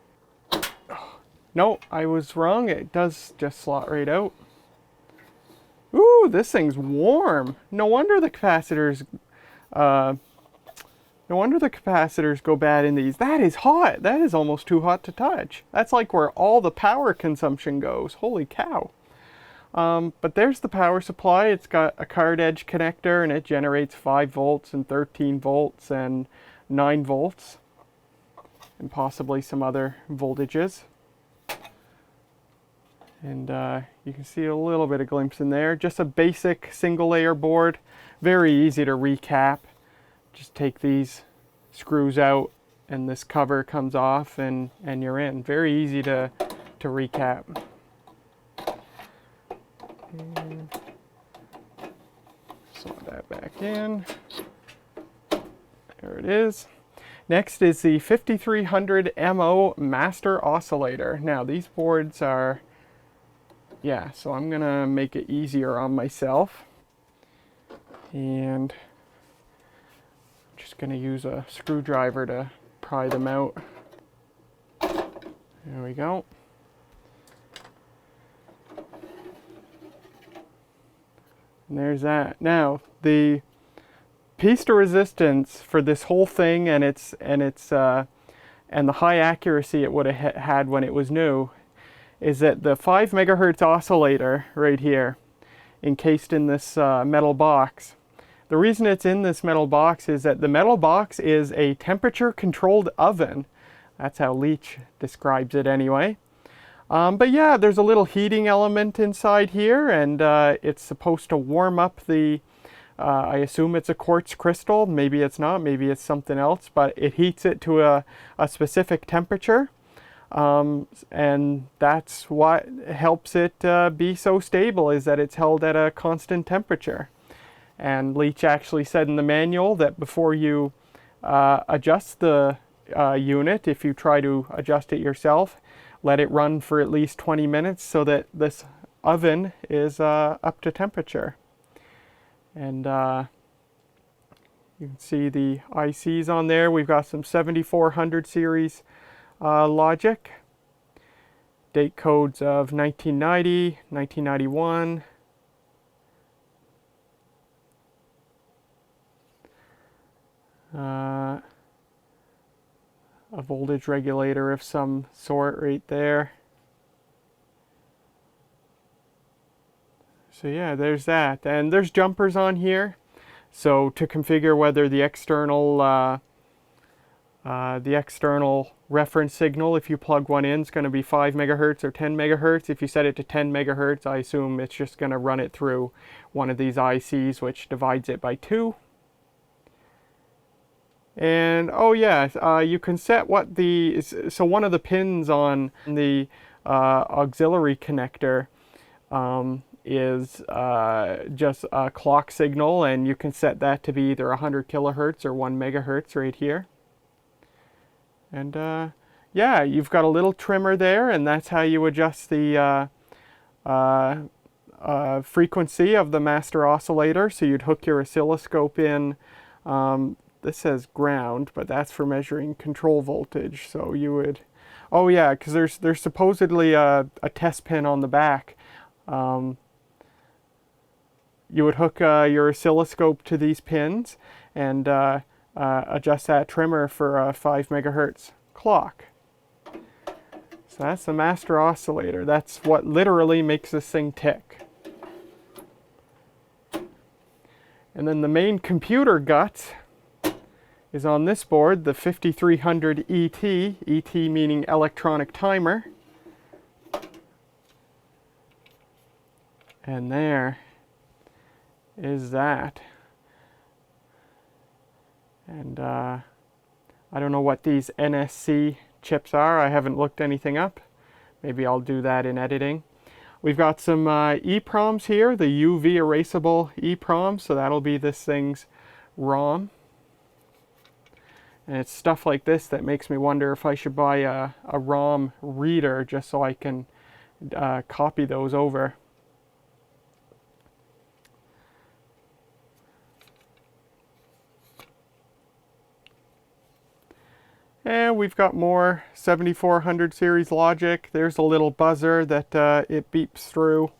S1: Oh, no, I was wrong. It does just slot right out. Ooh, this thing's warm. No wonder the capacitors go bad in these. That is hot. That is almost too hot to touch. That's like where all the power consumption goes. Holy cow. But there's the power supply. It's got a card edge connector, and it generates 5 volts and 13 volts and 9 volts. And possibly some other voltages. And you can see a little bit of glimpse in there. Just a basic single layer board. Very easy to recap. Just take these screws out and this cover comes off and you're in. Very easy to recap. And slot that back in. There it is. Next is the 5300 MO master oscillator. Now these boards are, yeah, so I'm gonna make it easier on myself. And just going to use a screwdriver to pry them out. There we go. And there's that. Now, the piece de resistance for this whole thing and its and the high accuracy it would have had when it was new, is that the 5 megahertz oscillator right here, encased in this metal box, the reason it's in this metal box is that the metal box is a temperature controlled oven. That's how Leitch describes it anyway. But yeah, there's a little heating element inside here, and it's supposed to warm up the, I assume it's a quartz crystal, maybe it's not, maybe it's something else, but it heats it to a specific temperature. And that's what helps it be so stable, is that it's held at a constant temperature. And Leitch actually said in the manual that before you adjust the unit, if you try to adjust it yourself, let it run for at least 20 minutes so that this oven is up to temperature. And you can see the ICs on there. We've got some 7400 series logic, date codes of 1990, 1991. A voltage regulator of some sort right there. So yeah, there's that. And there's jumpers on here. So to configure whether the external reference signal, if you plug one in, is going to be 5 megahertz or 10 megahertz. If you set it to 10 megahertz, I assume it's just going to run it through one of these ICs, which divides it by 2. And oh yeah, you can set what the, so one of the pins on the auxiliary connector is just a clock signal, and you can set that to be either 100 kilohertz or 1 megahertz right here. And yeah, you've got a little trimmer there, and that's how you adjust the frequency of the master oscillator. So you'd hook your oscilloscope in. This says ground, but that's for measuring control voltage. So you would, oh yeah, because there's supposedly a test pin on the back. You would hook your oscilloscope to these pins and adjust that trimmer for a 5 megahertz clock. So that's the master oscillator. That's what literally makes this thing tick. And then the main computer gut is on this board, the 5300 ET, ET meaning electronic timer. And there is that. And I don't know what these NSC chips are. I haven't looked anything up. Maybe I'll do that in editing. We've got some EEPROMs here, the UV erasable EEPROM, so that'll be this thing's ROM. And it's stuff like this that makes me wonder if I should buy a ROM reader just so I can copy those over. And we've got more 7400 series logic. There's a little buzzer that it beeps through.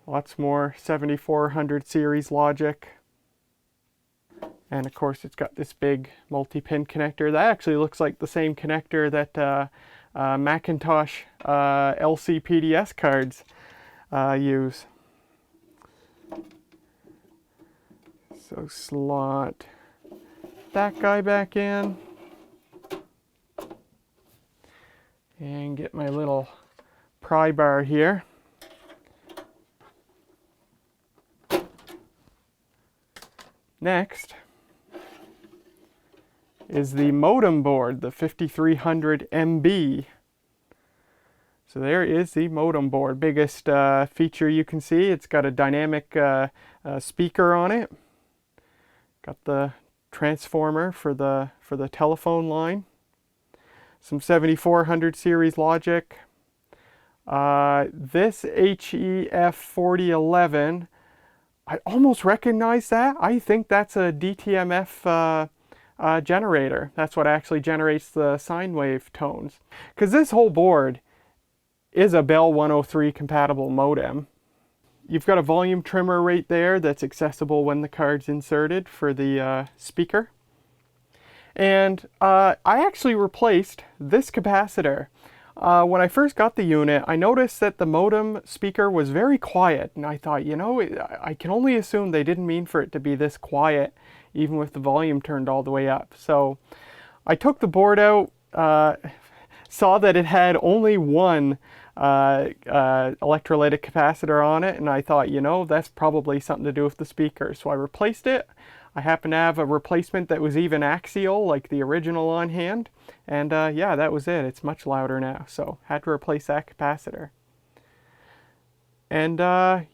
S1: Lots more 7400 series logic. And of course it's got this big multi-pin connector. That actually looks like the same connector that Macintosh LCPDS cards use. So slot that guy back in. And get my little pry bar here. Next is the modem board, the 5300 MB. So there is the modem board. Biggest feature you can see, it's got a dynamic speaker on it. Got the transformer for the telephone line. Some 7400 series logic. This HEF4011, I almost recognize that. I think that's a DTMF generator. That's what actually generates the sine wave tones. Because this whole board is a Bell 103 compatible modem. You've got a volume trimmer right there that's accessible when the card's inserted for the speaker. And I actually replaced this capacitor. When I first got the unit, I noticed that the modem speaker was very quiet, and I thought, you know, I can only assume they didn't mean for it to be this quiet, even with the volume turned all the way up. So I took the board out, saw that it had only one electrolytic capacitor on it, and I thought, you know, that's probably something to do with the speaker. So I replaced it. I happen to have a replacement that was even axial, like the original on hand, and yeah, that was it. It's much louder now, so had to replace that capacitor. And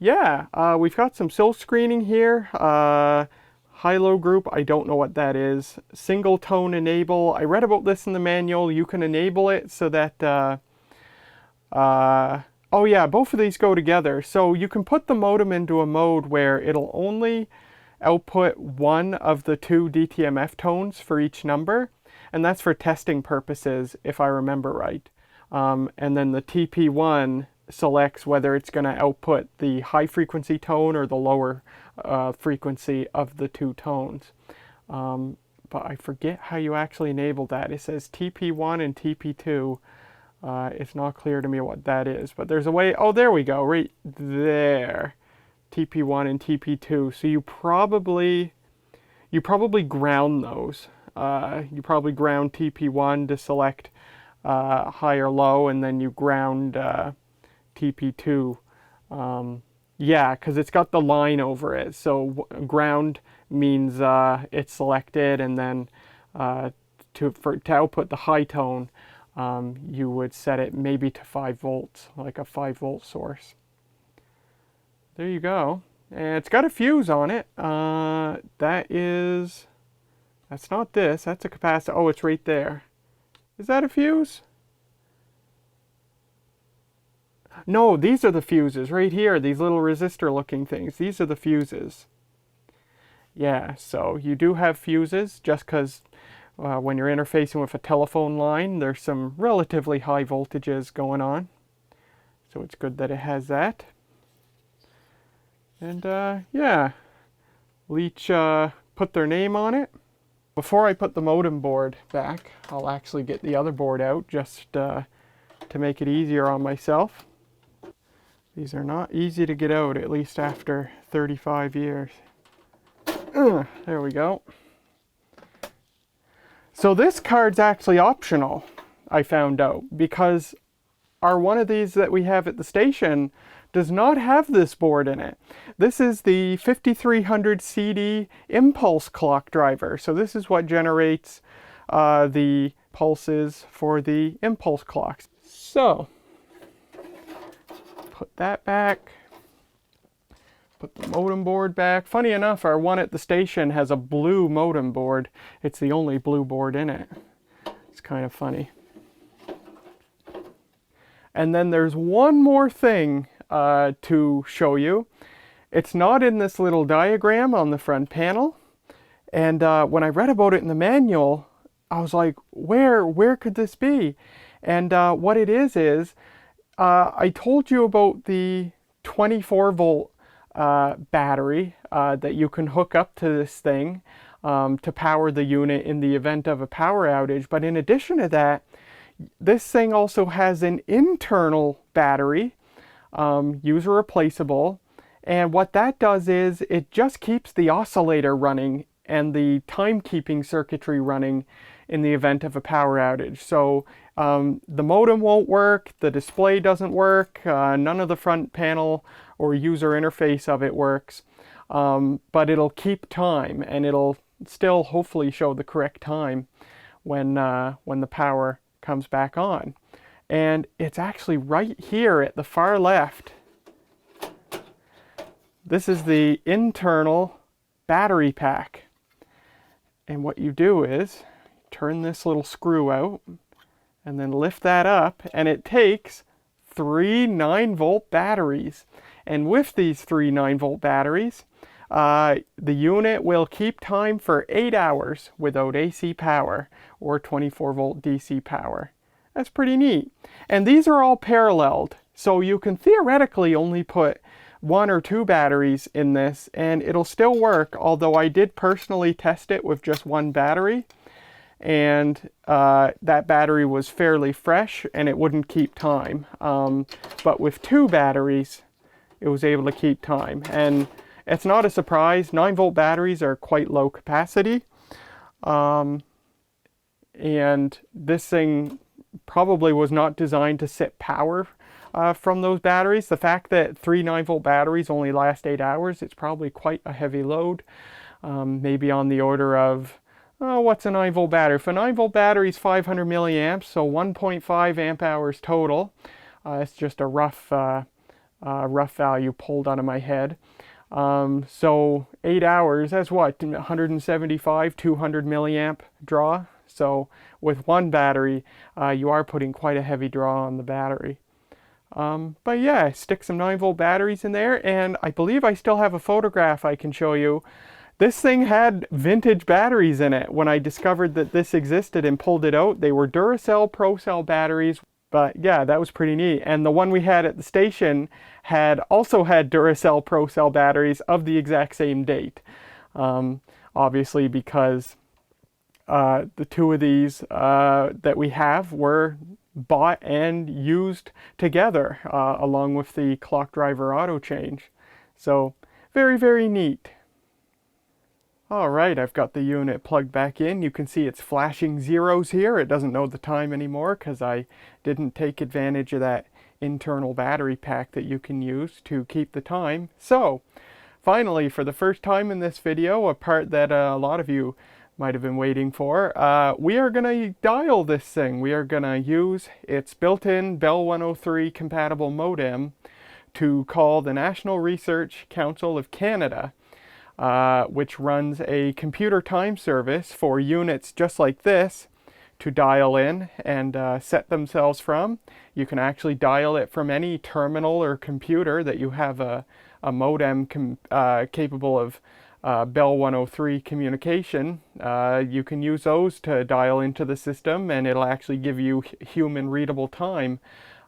S1: yeah, we've got some silk screening here. High-low group, I don't know what that is. Single tone enable, I read about this in the manual. You can enable it so that, oh yeah, both of these go together. So you can put the modem into a mode where it'll only output one of the two DTMF tones for each number, and that's for testing purposes, if I remember right. And then the TP1 selects whether it's going to output the high frequency tone or the lower frequency of the two tones. But I forget how you actually enable that. It says TP1 and TP2. It's not clear to me what that is, but there's a way. Oh, there we go, right there. TP1 and TP2. So you probably ground those. You probably ground TP1 to select high or low, and then you ground TP2. Yeah, because it's got the line over it. So ground means it's selected, and then to output the high tone, you would set it maybe to 5 volts, like a 5-volt source. There you go. And it's got a fuse on it. That's not this. That's a capacitor. Oh, it's right there. Is that a fuse? No, these are the fuses right here. These little resistor looking things. These are the fuses. Yeah, so you do have fuses just because when you're interfacing with a telephone line, there's some relatively high voltages going on. So it's good that it has that. And yeah, Leitch put their name on it. Before I put the modem board back, I'll actually get the other board out just to make it easier on myself. These are not easy to get out, at least after 35 years. There we go. So this card's actually optional, I found out, because our one of these that we have at the station does not have this board in it. This is the 5300 CD impulse clock driver. So this is what generates the pulses for the impulse clocks. So put that back. Put the modem board back. Funny enough, our one at the station has a blue modem board. It's the only blue board in it. It's kind of funny. And then there's one more thing to show you. It's not in this little diagram on the front panel. And when I read about it in the manual, I was like, where could this be? And what it is I told you about the 24 volt battery that you can hook up to this thing to power the unit in the event of a power outage. But in addition to that, this thing also has an internal battery, user replaceable, and what that does is it just keeps the oscillator running and the timekeeping circuitry running in the event of a power outage. So the modem won't work, the display doesn't work, none of the front panel or user interface of it works, but it'll keep time, and it'll still hopefully show the correct time when the power comes back on. And it's actually right here at the far left. This is the internal battery pack. And what you do is turn this little screw out and then lift that up, and it takes 3 9-volt batteries. And with these 3 9-volt batteries, the unit will keep time for 8 hours without AC power or 24-volt DC power. That's pretty neat. And these are all paralleled, so you can theoretically only put 1 or 2 batteries in this, and it'll still work, although I did personally test it with just 1 battery, and that battery was fairly fresh and it wouldn't keep time. But with 2 batteries, it was able to keep time. And it's not a surprise, 9-volt batteries are quite low capacity. And this thing probably was not designed to sip power from those batteries. The fact that 3 9-volt batteries only last 8 hours, it's probably quite a heavy load. Maybe on the order of, what's a 9-volt battery? If a 9-volt battery is 500 milliamps, so 1.5 amp hours total. It's just a rough value pulled out of my head. So 8 hours, that's what, 175, 200 milliamp draw. So with 1 battery, you are putting quite a heavy draw on the battery. But yeah, stick some 9-volt batteries in there, and I believe I still have a photograph I can show you. This thing had vintage batteries in it. When I discovered that this existed and pulled it out, they were Duracell ProCell batteries. But yeah, that was pretty neat. And the one we had at the station also had Duracell ProCell batteries of the exact same date. Obviously because the 2 of these that we have were bought and used together along with the clock driver auto change. So very, very neat. Alright, I've got the unit plugged back in. You can see it's flashing zeros here. It doesn't know the time anymore because I didn't take advantage of that internal battery pack that you can use to keep the time. So, finally, for the first time in this video, a part that a lot of you might have been waiting for, we are going to dial this thing. We are going to use its built-in Bell 103 compatible modem to call the National Research Council of Canada, which runs a computer time service for units just like this to dial in and set themselves from. You can actually dial it from any terminal or computer that you have a modem capable of Bell 103 communication. You can use those to dial into the system, and it'll actually give you human readable time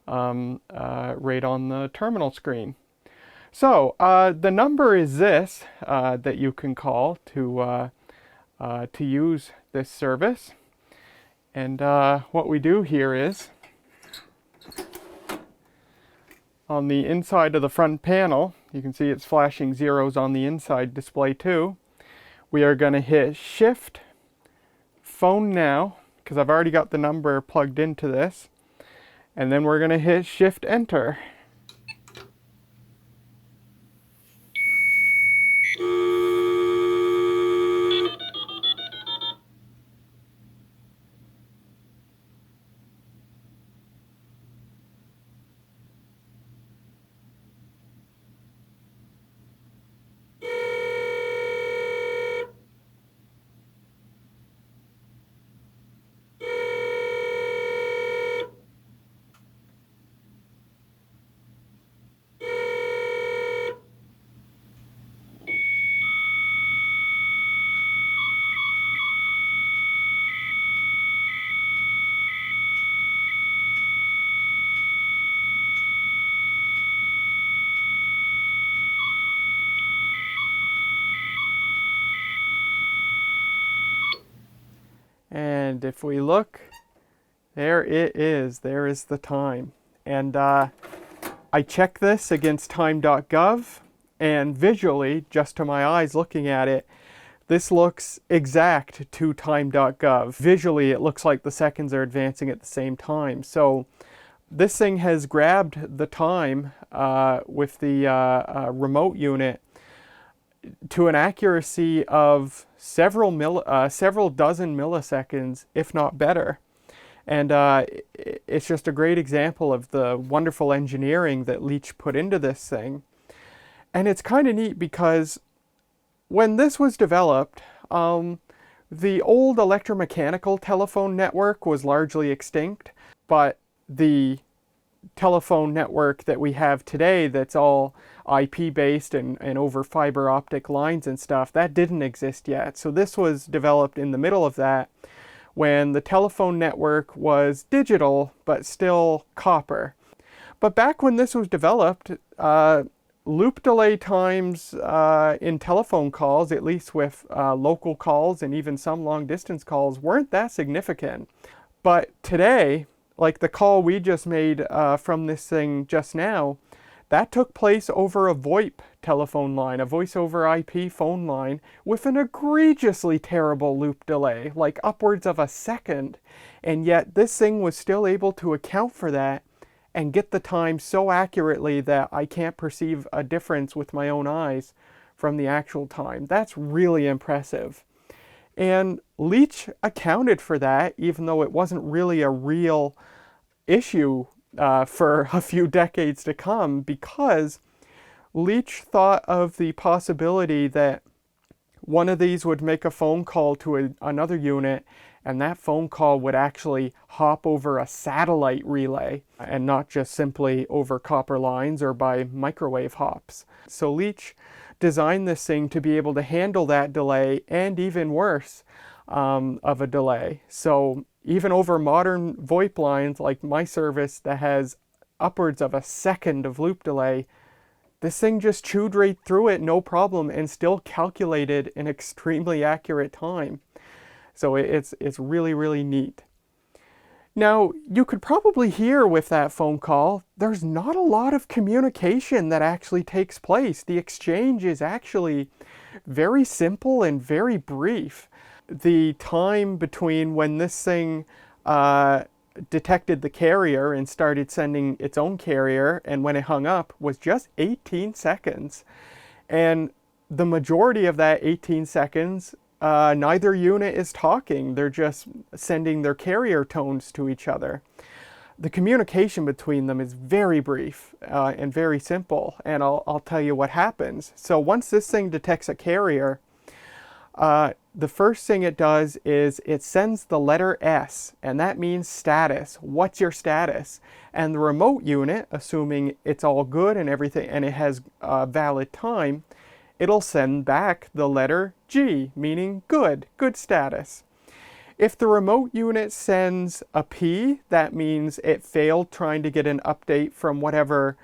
S1: right on the terminal screen. So the number is this that you can call to use this service. And what we do here is, on the inside of the front panel, you can see it's flashing zeros on the inside display too. We are going to hit Shift, Phone Now, because I've already got the number plugged into this. And then we're going to hit Shift Enter. And if we look, there it is. There is the time. And I checked this against time.gov, and visually, just to my eyes looking at it, this looks exact to time.gov. Visually, it looks like the seconds are advancing at the same time. So this thing has grabbed the time with the remote unit to an accuracy of several dozen milliseconds, if not better. And it's just a great example of the wonderful engineering that Leitch put into this thing. And it's kind of neat because when this was developed, the old electromechanical telephone network was largely extinct, but the telephone network that we have today that's all IP based and over fiber optic lines and stuff, that didn't exist yet. So this was developed in the middle of that, when the telephone network was digital but still copper. But back when this was developed, loop delay times in telephone calls, at least with local calls and even some long distance calls, weren't that significant. But today, like the call we just made from this thing just now, that took place over a VoIP telephone line, a voice over IP phone line, with an egregiously terrible loop delay, like upwards of a second. And yet this thing was still able to account for that and get the time so accurately that I can't perceive a difference with my own eyes from the actual time. That's really impressive. And Leitch accounted for that, even though it wasn't really a real issue for a few decades to come, because Leitch thought of the possibility that one of these would make a phone call to another unit, and that phone call would actually hop over a satellite relay and not just simply over copper lines or by microwave hops. So Leitch designed this thing to be able to handle that delay and even worse of a delay. So even over modern VoIP lines like my service that has upwards of a second of loop delay, this thing just chewed right through it, no problem, and still calculated an extremely accurate time. So it's really, really neat. Now, you could probably hear with that phone call, there's not a lot of communication that actually takes place. The exchange is actually very simple and very brief. The time between when this thing detected the carrier and started sending its own carrier and when it hung up was just 18 seconds. And the majority of that 18 seconds, neither unit is talking. They're just sending their carrier tones to each other. The communication between them is very brief and very simple. And I'll tell you what happens. So once this thing detects a carrier, the first thing it does is it sends the letter S, and that means status. What's your status? And the remote unit, assuming it's all good and everything, and it has valid time, it'll send back the letter G, meaning good status. If the remote unit sends a P, that means it failed trying to get an update from whatever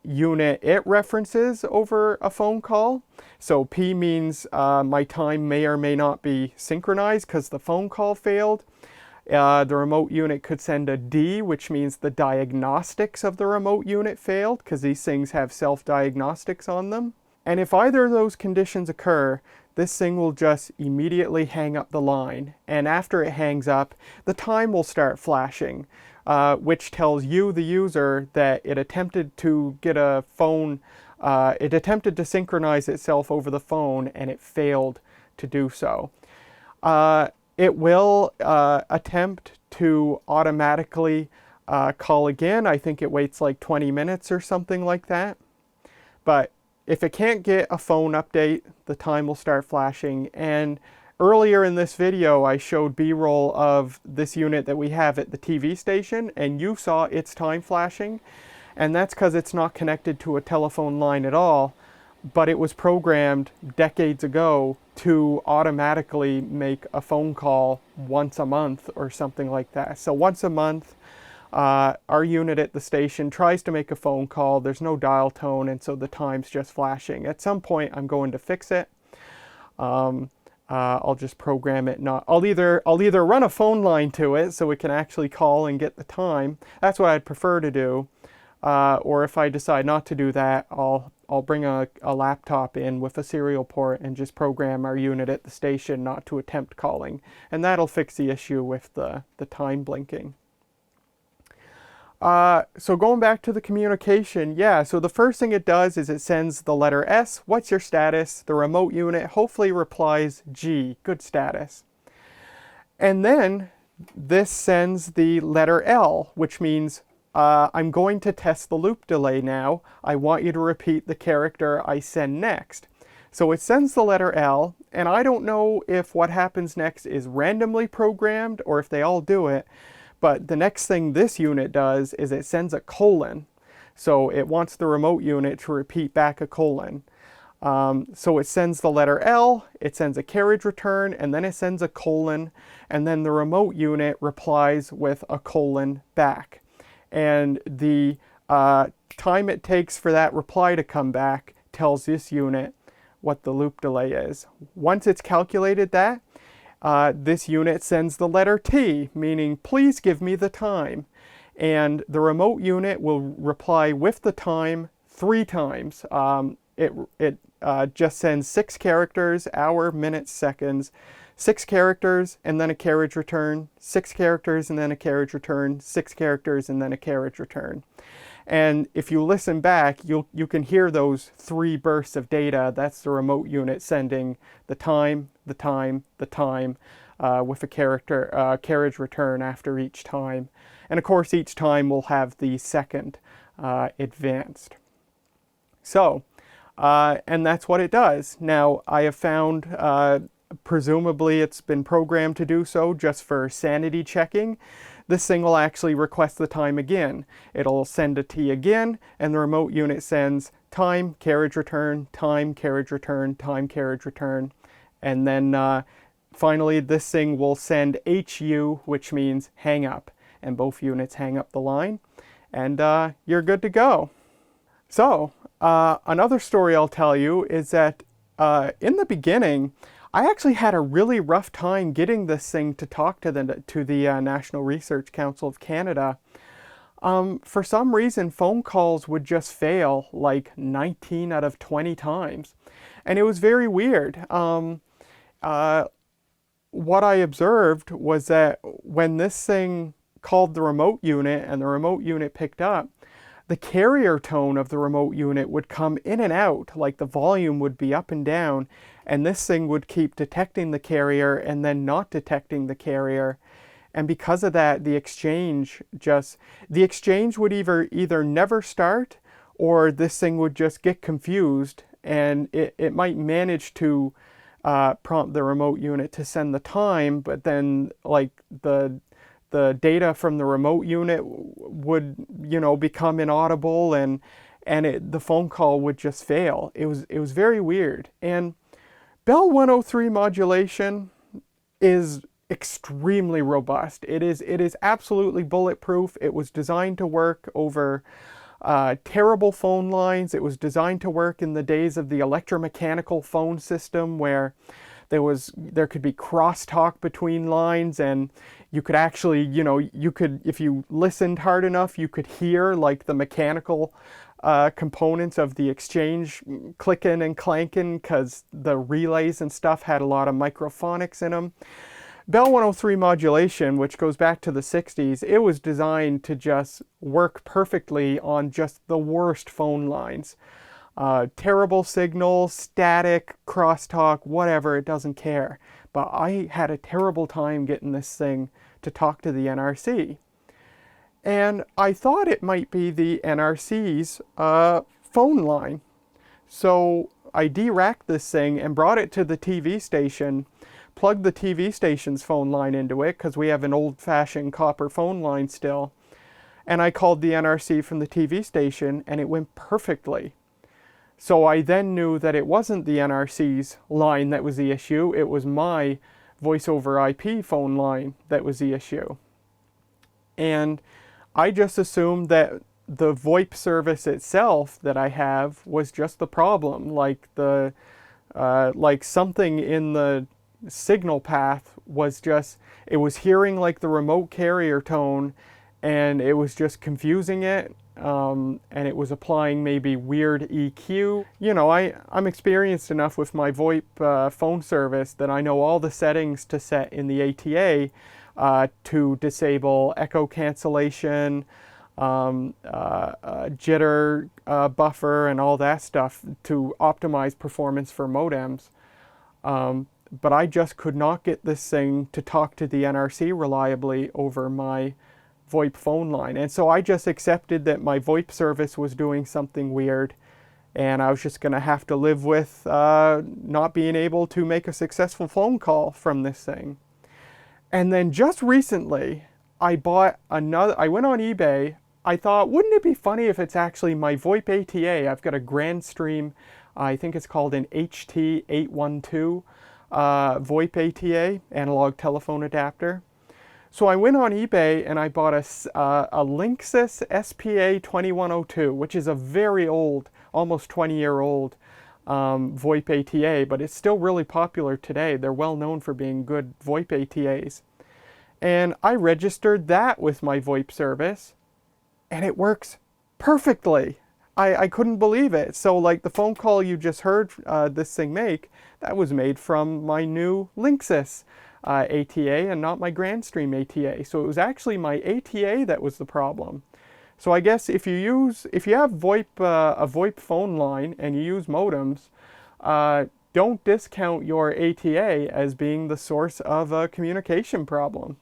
S1: unit it references over a phone call. So P means my time may or may not be synchronized because the phone call failed. The remote unit could send a D, which means the diagnostics of the remote unit failed, because these things have self-diagnostics on them. And if either of those conditions occur, this thing will just immediately hang up the line. And after it hangs up, the time will start flashing, which tells you, the user, that it attempted to get a phone, it attempted to synchronize itself over the phone, and it failed to do so. It will attempt to automatically call again. I think it waits like 20 minutes or something like that. But if it can't get a phone update, the time will start flashing. And earlier in this video, I showed B-roll of this unit that we have at the TV station, and you saw its time flashing. And that's because it's not connected to a telephone line at all, but it was programmed decades ago to automatically make a phone call once a month or something like that. So once a month, our unit at the station tries to make a phone call. There's no dial tone, and so the time's just flashing. At some point, I'm going to fix it. I'll just program it. I'll either run a phone line to it so it can actually call and get the time. That's what I'd prefer to do. Or if I decide not to do that, I'll bring a laptop in with a serial port and just program our unit at the station not to attempt calling. And that'll fix the issue with the time blinking. So going back to the communication, yeah, so the first thing it does is it sends the letter S, what's your status? The remote unit hopefully replies G, good status. And then this sends the letter L, which means I'm going to test the loop delay now. I want you to repeat the character I send next. So it sends the letter L, and I don't know if what happens next is randomly programmed or if they all do it, but the next thing this unit does is it sends a colon. So it wants the remote unit to repeat back a colon. So it sends the letter L, it sends a carriage return, and then it sends a colon, and then the remote unit replies with a colon back. And the time it takes for that reply to come back tells this unit what the loop delay is. Once it's calculated that, this unit sends the letter T, meaning please give me the time. And the remote unit will reply with the time 3 times. It just sends 6 characters, hour, minutes, seconds, 6 characters and then a carriage return, 6 characters and then a carriage return, 6 characters and then a carriage return. And if you listen back, you can hear those 3 bursts of data. That's the remote unit sending the time, the time, the time, with a carriage return after each time. And of course, each time will have the second advanced. So, and that's what it does. Now, I have found, presumably it's been programmed to do so just for sanity checking. This thing will actually request the time again. It'll send a T again, and the remote unit sends time, carriage return, time, carriage return, time, carriage return. And then finally, this thing will send HU, which means hang up. And both units hang up the line, and you're good to go. So, another story I'll tell you is that in the beginning, I actually had a really rough time getting this thing to talk to the National Research Council of Canada. For some reason, phone calls would just fail like 19 out of 20 times. And it was very weird. What I observed was that when this thing called the remote unit and the remote unit picked up, the carrier tone of the remote unit would come in and out, like the volume would be up and down, and this thing would keep detecting the carrier and then not detecting the carrier. And because of that, the exchange would either never start, or this thing would just get confused, and it might manage to prompt the remote unit to send the time, but then like the data from the remote unit would, become inaudible, and the phone call would just fail. It was very weird. And Bell 103 modulation is extremely robust. It is absolutely bulletproof. It was designed to work over terrible phone lines. It was designed to work in the days of the electromechanical phone system, where there could be crosstalk between lines, and you could actually, if you listened hard enough, you could hear like the mechanical components of the exchange clicking and clanking, because the relays and stuff had a lot of microphonics in them. Bell 103 modulation, which goes back to the 60s, it was designed to just work perfectly on just the worst phone lines. Terrible signal, static, crosstalk, whatever, it doesn't care. But I had a terrible time getting this thing to talk to the NRC. And I thought it might be the NRC's phone line. So I de-racked this thing and brought it to the TV station, plugged the TV station's phone line into it, because we have an old-fashioned copper phone line still. And I called the NRC from the TV station, and it went perfectly. So I then knew that it wasn't the NRC's line that was the issue, it was my voice over IP phone line that was the issue. And I just assumed that the VoIP service itself that I have was just the problem, like something in the signal path was just, it was hearing like the remote carrier tone, and it was just confusing it. And it was applying maybe weird EQ. I'm experienced enough with my VoIP phone service that I know all the settings to set in the ATA to disable echo cancellation, jitter buffer, and all that stuff to optimize performance for modems. But I just could not get this thing to talk to the NRC reliably over my VoIP phone line. And so I just accepted that my VoIP service was doing something weird, and I was just going to have to live with not being able to make a successful phone call from this thing. And then just recently, I went on eBay. I thought, wouldn't it be funny if it's actually my VoIP ATA? I've got a Grandstream, I think it's called an HT812 VoIP ATA, analog telephone adapter. So I went on eBay and I bought a Linksys SPA-2102, which is a very old, almost 20-year-old VoIP ATA, but it's still really popular today. They're well known for being good VoIP ATAs. And I registered that with my VoIP service, and it works perfectly. I couldn't believe it. So like the phone call you just heard this thing make, that was made from my new Linksys ATA and not my Grandstream ATA. So it was actually my ATA that was the problem. So I guess if you have VoIP, a VoIP phone line and you use modems, don't discount your ATA as being the source of a communication problem.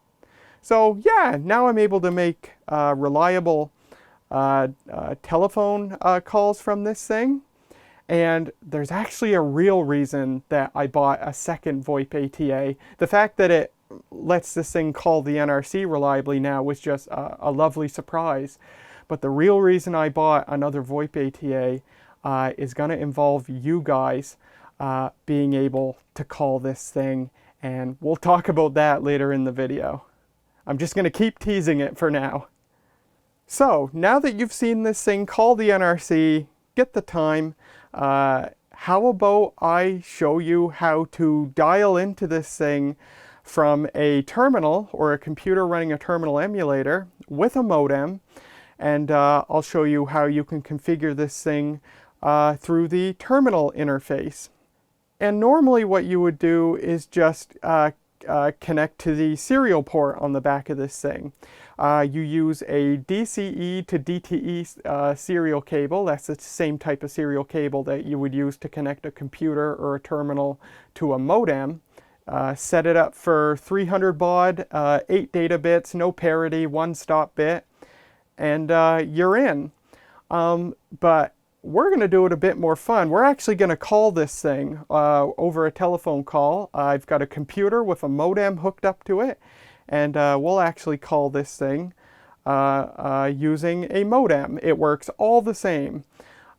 S1: So yeah, now I'm able to make reliable telephone calls from this thing. And there's actually a real reason that I bought a second VoIP ATA. The fact that it lets this thing call the NRC reliably now was just a lovely surprise. But the real reason I bought another VoIP ATA is going to involve you guys being able to call this thing. And we'll talk about that later in the video. I'm just going to keep teasing it for now. So now that you've seen this thing call the NRC, get the time, how about I show you how to dial into this thing from a terminal or a computer running a terminal emulator with a modem, and I'll show you how you can configure this thing through the terminal interface. And normally what you would do is just connect to the serial port on the back of this thing. You use a DCE to DTE serial cable. That's the same type of serial cable that you would use to connect a computer or a terminal to a modem. Set it up for 300 baud, 8 data bits, no parity, 1 stop bit, and you're in. But we're going to do it a bit more fun. We're actually going to call this thing over a telephone call. I've got a computer with a modem hooked up to it, and we'll actually call this thing using a modem. It works all the same.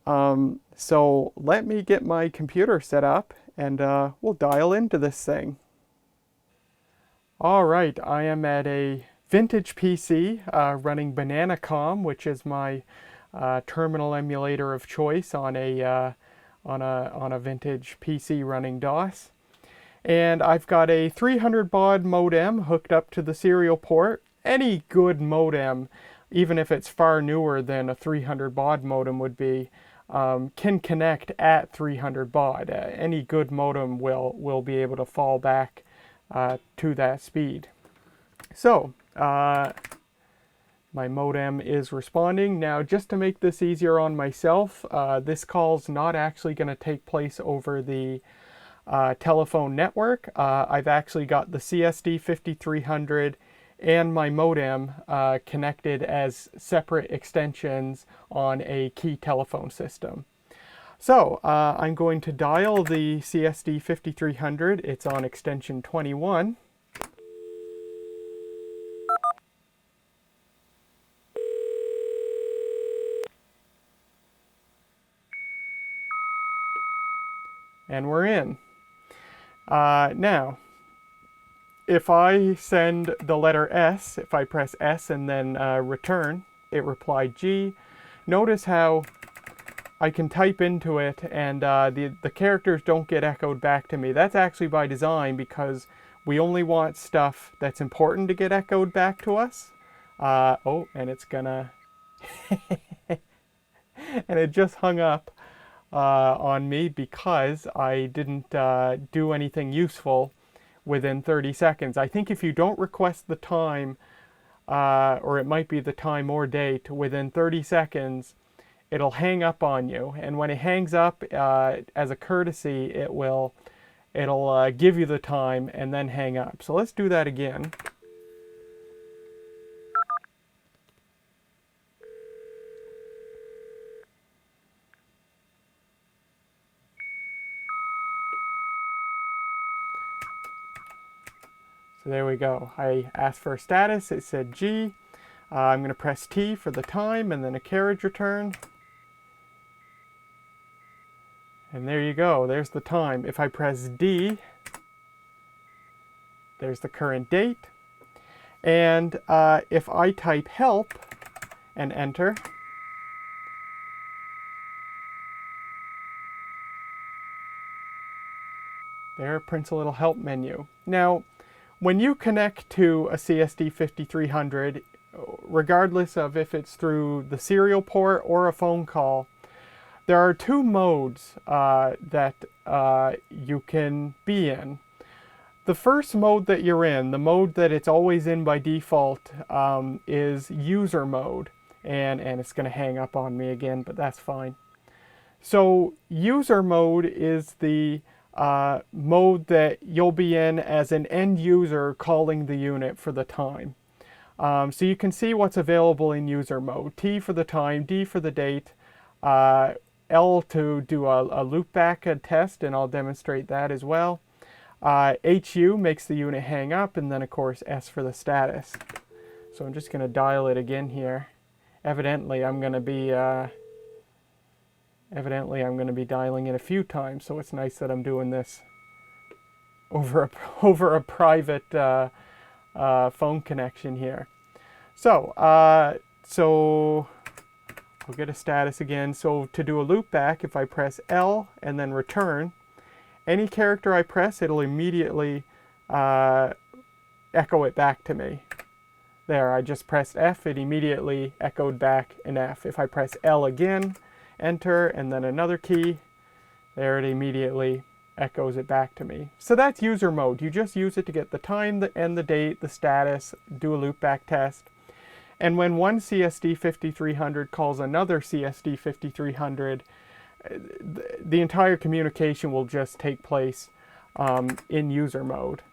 S1: So let me get my computer set up, and we'll dial into this thing. All right, I am at a vintage PC running Bananacom, which is my terminal emulator of choice on a vintage PC running DOS. And I've got a 300 baud modem hooked up to the serial port. Any good modem, even if it's far newer than a 300 baud modem would be, can connect at 300 baud. Any good modem will be able to fall back to that speed. So my modem is responding. Now, just to make this easier on myself, this call's not actually going to take place over the telephone network. I've actually got the CSD-5300 and my modem connected as separate extensions on a key telephone system. So I'm going to dial the CSD-5300. It's on extension 21. And we're in. Now, if I send the letter S, if I press S and then return, it replied G. Notice how I can type into it and the characters don't get echoed back to me. That's actually by design because we only want stuff that's important to get echoed back to us. Oh, and it's gonna... and it just hung up on me because I didn't do anything useful within 30 seconds. I think if you don't request the time, or it might be the time or date, within 30 seconds, it'll hang up on you. And when it hangs up, as a courtesy, it'll give you the time and then hang up. So let's do that again. So there we go. I asked for a status, it said G. I'm going to press T for the time and then a carriage return. And there you go, there's the time. If I press D, there's the current date. And if I type help and enter, there it prints a little help menu. Now, when you connect to a CSD-5300, regardless of if it's through the serial port or a phone call, there are two modes that you can be in. The first mode that you're in, the mode that it's always in by default, is user mode. And it's going to hang up on me again, but that's fine. So user mode is the mode that you'll be in as an end user calling the unit for the time. So you can see what's available in user mode. T for the time, D for the date, L to do a loopback test, and I'll demonstrate that as well. HU makes the unit hang up, and then of course S for the status. So I'm just going to dial it again here. Evidently I'm going to be dialing it a few times, so it's nice that I'm doing this over a private phone connection here. So I'll get a status again. So to do a loopback, if I press L and then return, any character I press, it'll immediately echo it back to me. There, I just pressed F, it immediately echoed back an F. If I press L again, enter, and then another key, there it immediately echoes it back to me. So that's user mode. You just use it to get the time and the date, the status, do a loopback test. And when one CSD-5300 calls another CSD-5300, the entire communication will just take place in user mode.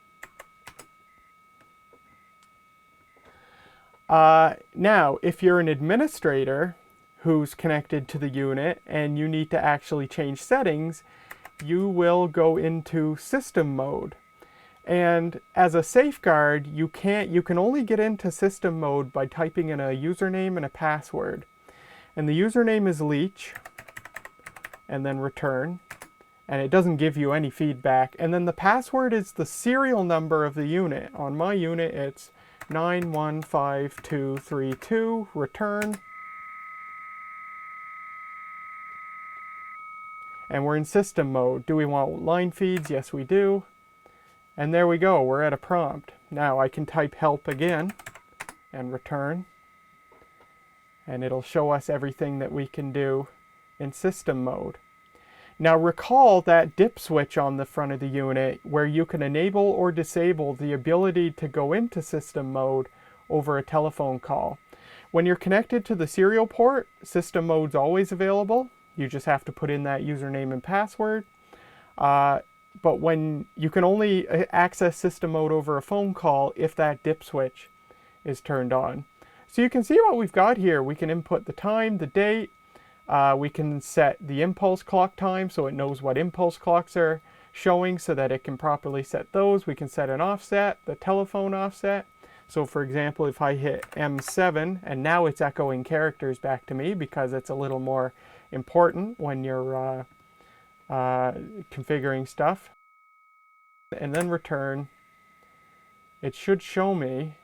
S1: Now, if you're an administrator who's connected to the unit and you need to actually change settings, you will go into system mode. And as a safeguard, you can only get into system mode by typing in a username and a password. And the username is Leitch, and then return. And it doesn't give you any feedback. And then the password is the serial number of the unit. On my unit, it's 915232, return. And we're in system mode. Do we want line feeds? Yes, we do. And there we go, we're at a prompt. Now I can type help again and return. And it'll show us everything that we can do in system mode. Now recall that dip switch on the front of the unit where you can enable or disable the ability to go into system mode over a telephone call. When you're connected to the serial port, system mode's always available. You just have to put in that username and password. But when you can only access system mode over a phone call if that dip switch is turned on. So you can see what we've got here. We can input the time, the date. We can set the impulse clock time so it knows what impulse clocks are showing so that it can properly set those. We can set an offset, the telephone offset. So for example, if I hit M7 and now it's echoing characters back to me because it's a little more important when you're configuring stuff, and then return, it should show me.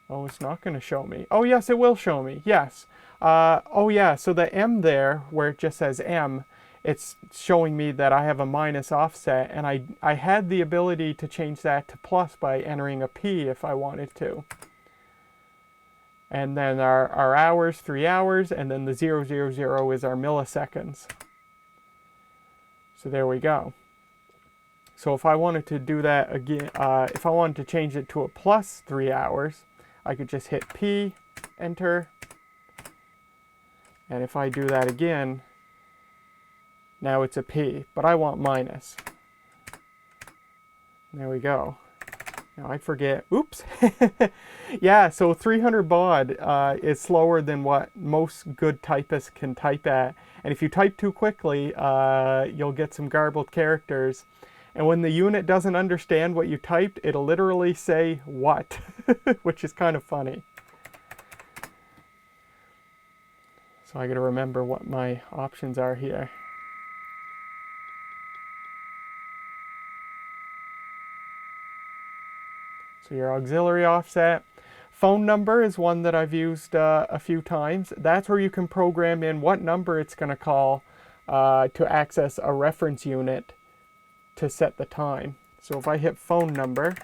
S1: Oh, it's not going to show me. Oh yes, it will show me. Yes. Oh yeah, so the M there where it just says M, it's showing me that I have a minus offset, and I had the ability to change that to plus by entering a P if I wanted to. And then our hours, 3 hours, and then the 000 is our milliseconds. So there we go. So if I wanted to do that again, if I wanted to change it to a plus 3 hours, I could just hit P, enter. And if I do that again, now it's a P, but I want minus. There we go. Now I forget, oops. Yeah, so 300 baud is slower than what most good typists can type at. And if you type too quickly, you'll get some garbled characters. And when the unit doesn't understand what you typed, it'll literally say, what? Which is kind of funny. So I gotta remember what my options are here. So your auxiliary offset. Phone number is one that I've used a few times. That's where you can program in what number it's going to call to access a reference unit to set the time. So if I hit phone number,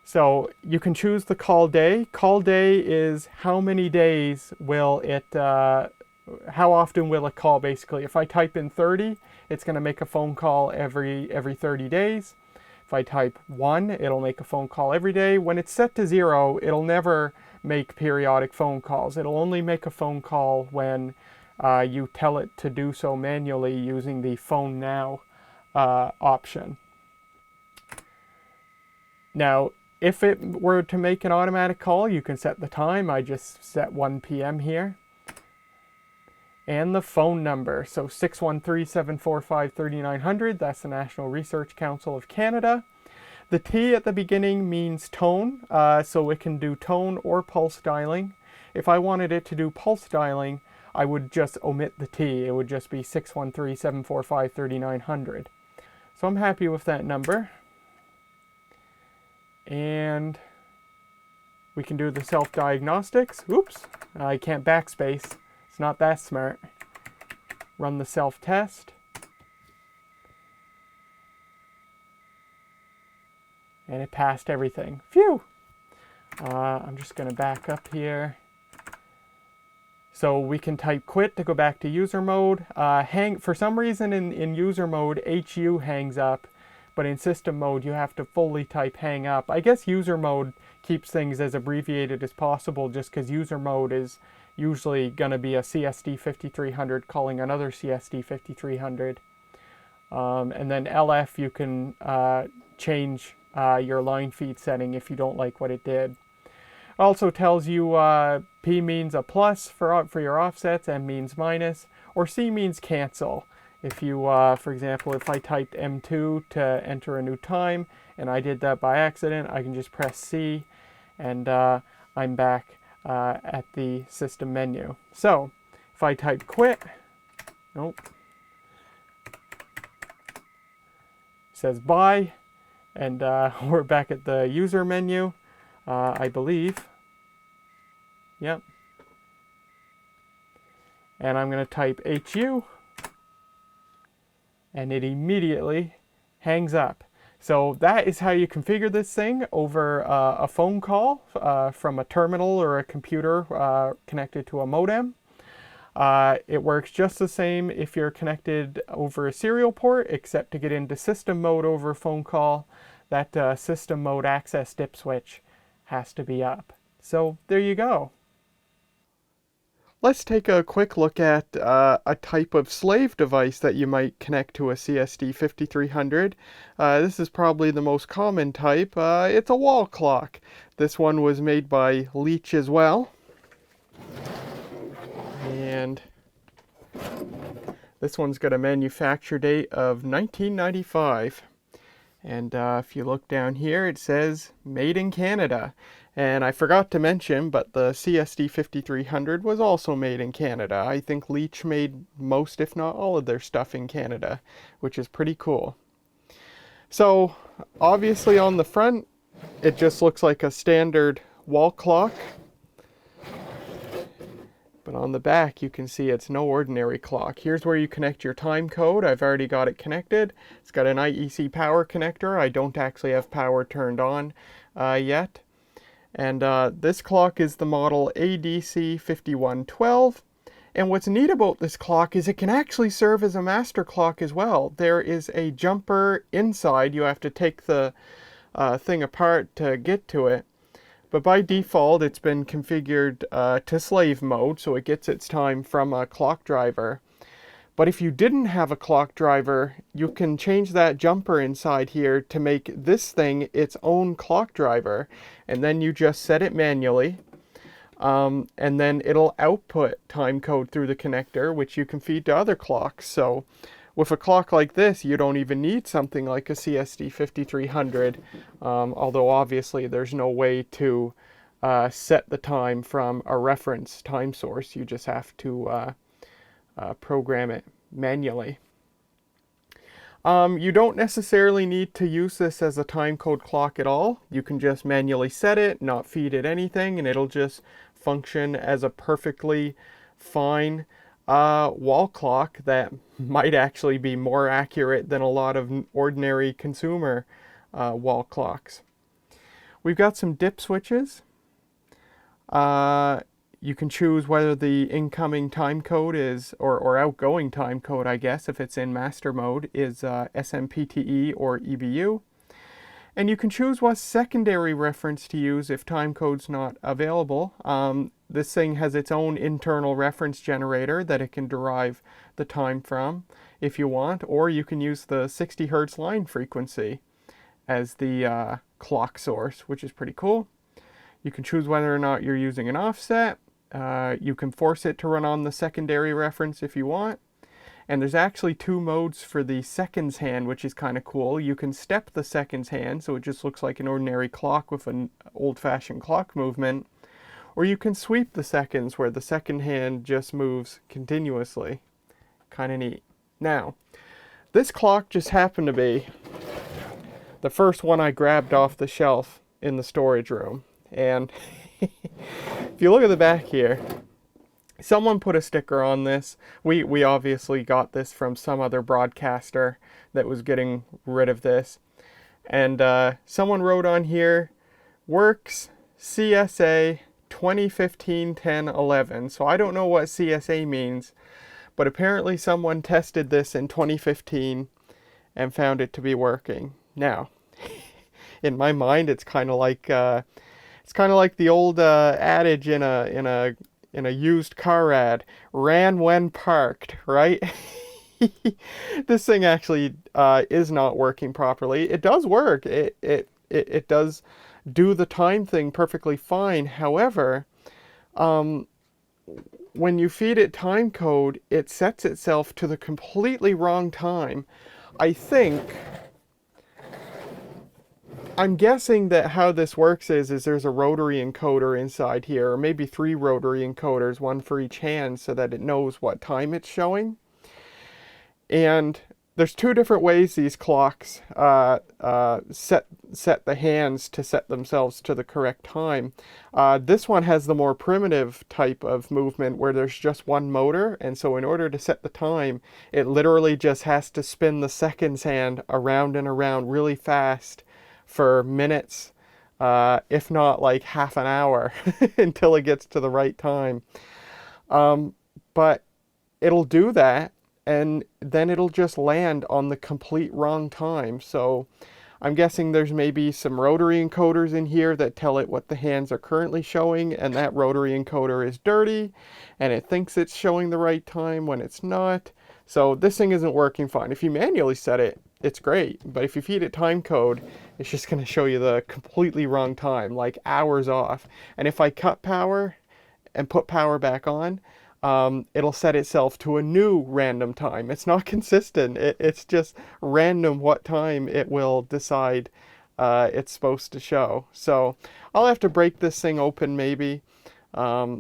S1: so you can choose the call day. Call day is how many days will it, how often will it call basically. If I type in 30, it's going to make a phone call every 30 days. If I type 1, it'll make a phone call every day. When it's set to 0, it'll never make periodic phone calls. It'll only make a phone call when you tell it to do so manually using the phone now option. Now, if it were to make an automatic call, you can set the time. I just set 1 p.m. here. And the phone number, so 613-745-3900, that's the National Research Council of Canada. The T at the beginning means tone, so it can do tone or pulse dialing. If I wanted it to do pulse dialing, I would just omit the T. It would just be 613-745-3900. So I'm happy with that number. And we can do the self-diagnostics. Oops, I can't backspace. It's not that smart. Run the self-test. And it passed everything. Phew! I'm just going to back up here. So we can type quit to go back to user mode. For some reason in user mode, HU hangs up. But in system mode, you have to fully type hang up. I guess user mode keeps things as abbreviated as possible just because user mode is usually going to be a CSD-5300 calling another CSD-5300. And then LF, you can change your line feed setting if you don't like what it did. Also tells you P means a plus for your offsets, M means minus, or C means cancel. If you, for example, if I typed M2 to enter a new time and I did that by accident, I can just press C and I'm back at the system menu. So if I type quit, nope, it says bye, and we're back at the user menu, I believe. Yep. And I'm going to type HU, and it immediately hangs up. So that is how you configure this thing over a phone call from a terminal or a computer connected to a modem. It works just the same if you're connected over a serial port, except to get into system mode over a phone call, that system mode access dip switch has to be up. So there you go. Let's take a quick look at a type of slave device that you might connect to a CSD-5300. This is probably the most common type. It's a wall clock. This one was made by Leitch as well. And this one's got a manufacture date of 1995. And if you look down here, it says made in Canada. And I forgot to mention, but the CSD-5300 was also made in Canada. I think Leitch made most, if not all, of their stuff in Canada, which is pretty cool. So obviously on the front, it just looks like a standard wall clock. But on the back, you can see it's no ordinary clock. Here's where you connect your time code. I've already got it connected. It's got an IEC power connector. I don't actually have power turned on yet. And this clock is the model ADC5112. And what's neat about this clock is it can actually serve as a master clock as well. There is a jumper inside. You have to take the thing apart to get to it. But by default, it's been configured to slave mode, so it gets its time from a clock driver. But if you didn't have a clock driver, you can change that jumper inside here to make this thing its own clock driver. And then you just set it manually. And then it'll output time code through the connector, which you can feed to other clocks. So with a clock like this, you don't even need something like a CSD-5300, although obviously there's no way to set the time from a reference time source. You just have to program it manually. You don't necessarily need to use this as a time code clock at all. You can just manually set it, not feed it anything, and it'll just function as a perfectly fine wall clock that might actually be more accurate than a lot of ordinary consumer wall clocks. We've got some dip switches. You can choose whether the incoming time code is, or outgoing time code, I guess, if it's in master mode, is SMPTE or EBU. And you can choose what secondary reference to use if time code's not available. This thing has its own internal reference generator that it can derive the time from if you want, or you can use the 60 Hertz line frequency as the clock source, which is pretty cool. You can choose whether or not you're using an offset. You can force it to run on the secondary reference if you want. And there's actually two modes for the seconds hand, which is kind of cool. You can step the seconds hand, so it just looks like an ordinary clock with an old-fashioned clock movement. Or you can sweep the seconds, where the second hand just moves continuously. Kind of neat. Now, this clock just happened to be the first one I grabbed off the shelf in the storage room. And if you look at the back here, someone put a sticker on this. We obviously got this from some other broadcaster that was getting rid of this. And someone wrote on here, works CSA 2015-10-11. So I don't know what CSA means, but apparently someone tested this in 2015 and found it to be working. Now, in my mind, it's kind of like the old adage in a used car ad, ran when parked, right? This thing actually is not working properly. It does work. It does do the time thing perfectly fine. However, when you feed it time code, it sets itself to the completely wrong time. I'm guessing that how this works is there's a rotary encoder inside here, or maybe 3 rotary encoders, one for each hand, so that it knows what time it's showing. And there's 2 different ways these clocks set the hands to set themselves to the correct time. This one has the more primitive type of movement where there's just one motor, and so in order to set the time, it literally just has to spin the seconds hand around and around really fast for minutes, if not like half an hour, until it gets to the right time. But it'll do that, and then it'll just land on the complete wrong time. So I'm guessing there's maybe some rotary encoders in here that tell it what the hands are currently showing, and that rotary encoder is dirty, and it thinks it's showing the right time when it's not. So this thing isn't working fine. If you manually set it, it's great, but if you feed it time code, it's just going to show you the completely wrong time, like hours off. And if I cut power and put power back on, it'll set itself to a new random time. It's not consistent. It's just random what time it will decide it's supposed to show. So I'll have to break this thing open maybe,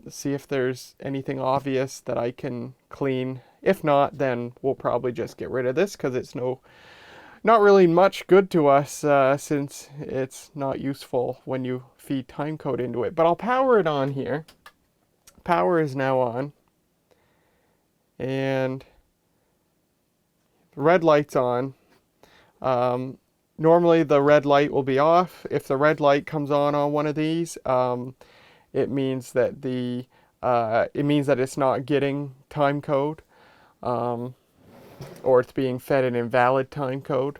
S1: see if there's anything obvious that I can clean. If not, then we'll probably just get rid of this because it's not really much good to us since it's not useful when you feed timecode into it. But I'll power it on here. Power is now on. And the red light's on. Normally the red light will be off. If the red light comes on one of these, it means that it's not getting time code, or it's being fed an invalid time code.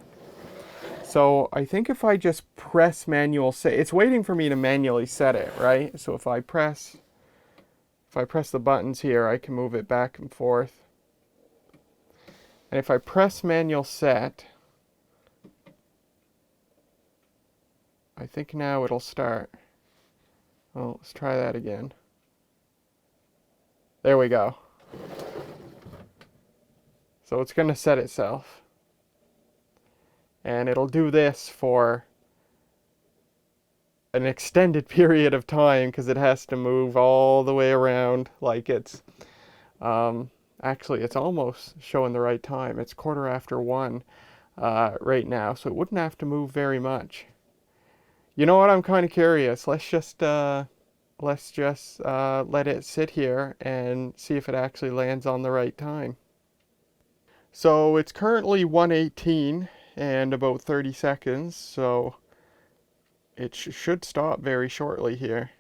S1: So I think if I just press manual set, it's waiting for me to manually set it, right? So if I press the buttons here, I can move it back and forth. And if I press manual set, I think now it'll start. Oh, let's try that again. There we go. So it's going to set itself. And it'll do this for an extended period of time because it has to move all the way around. Like it's, actually it's almost showing the right time. It's 1:15. right now, so it wouldn't have to move very much. You know what? I'm kind of curious. Let's just let it sit here and see if it actually lands on the right time. So it's currently 1:18 and about 30 seconds, so it should stop very shortly here.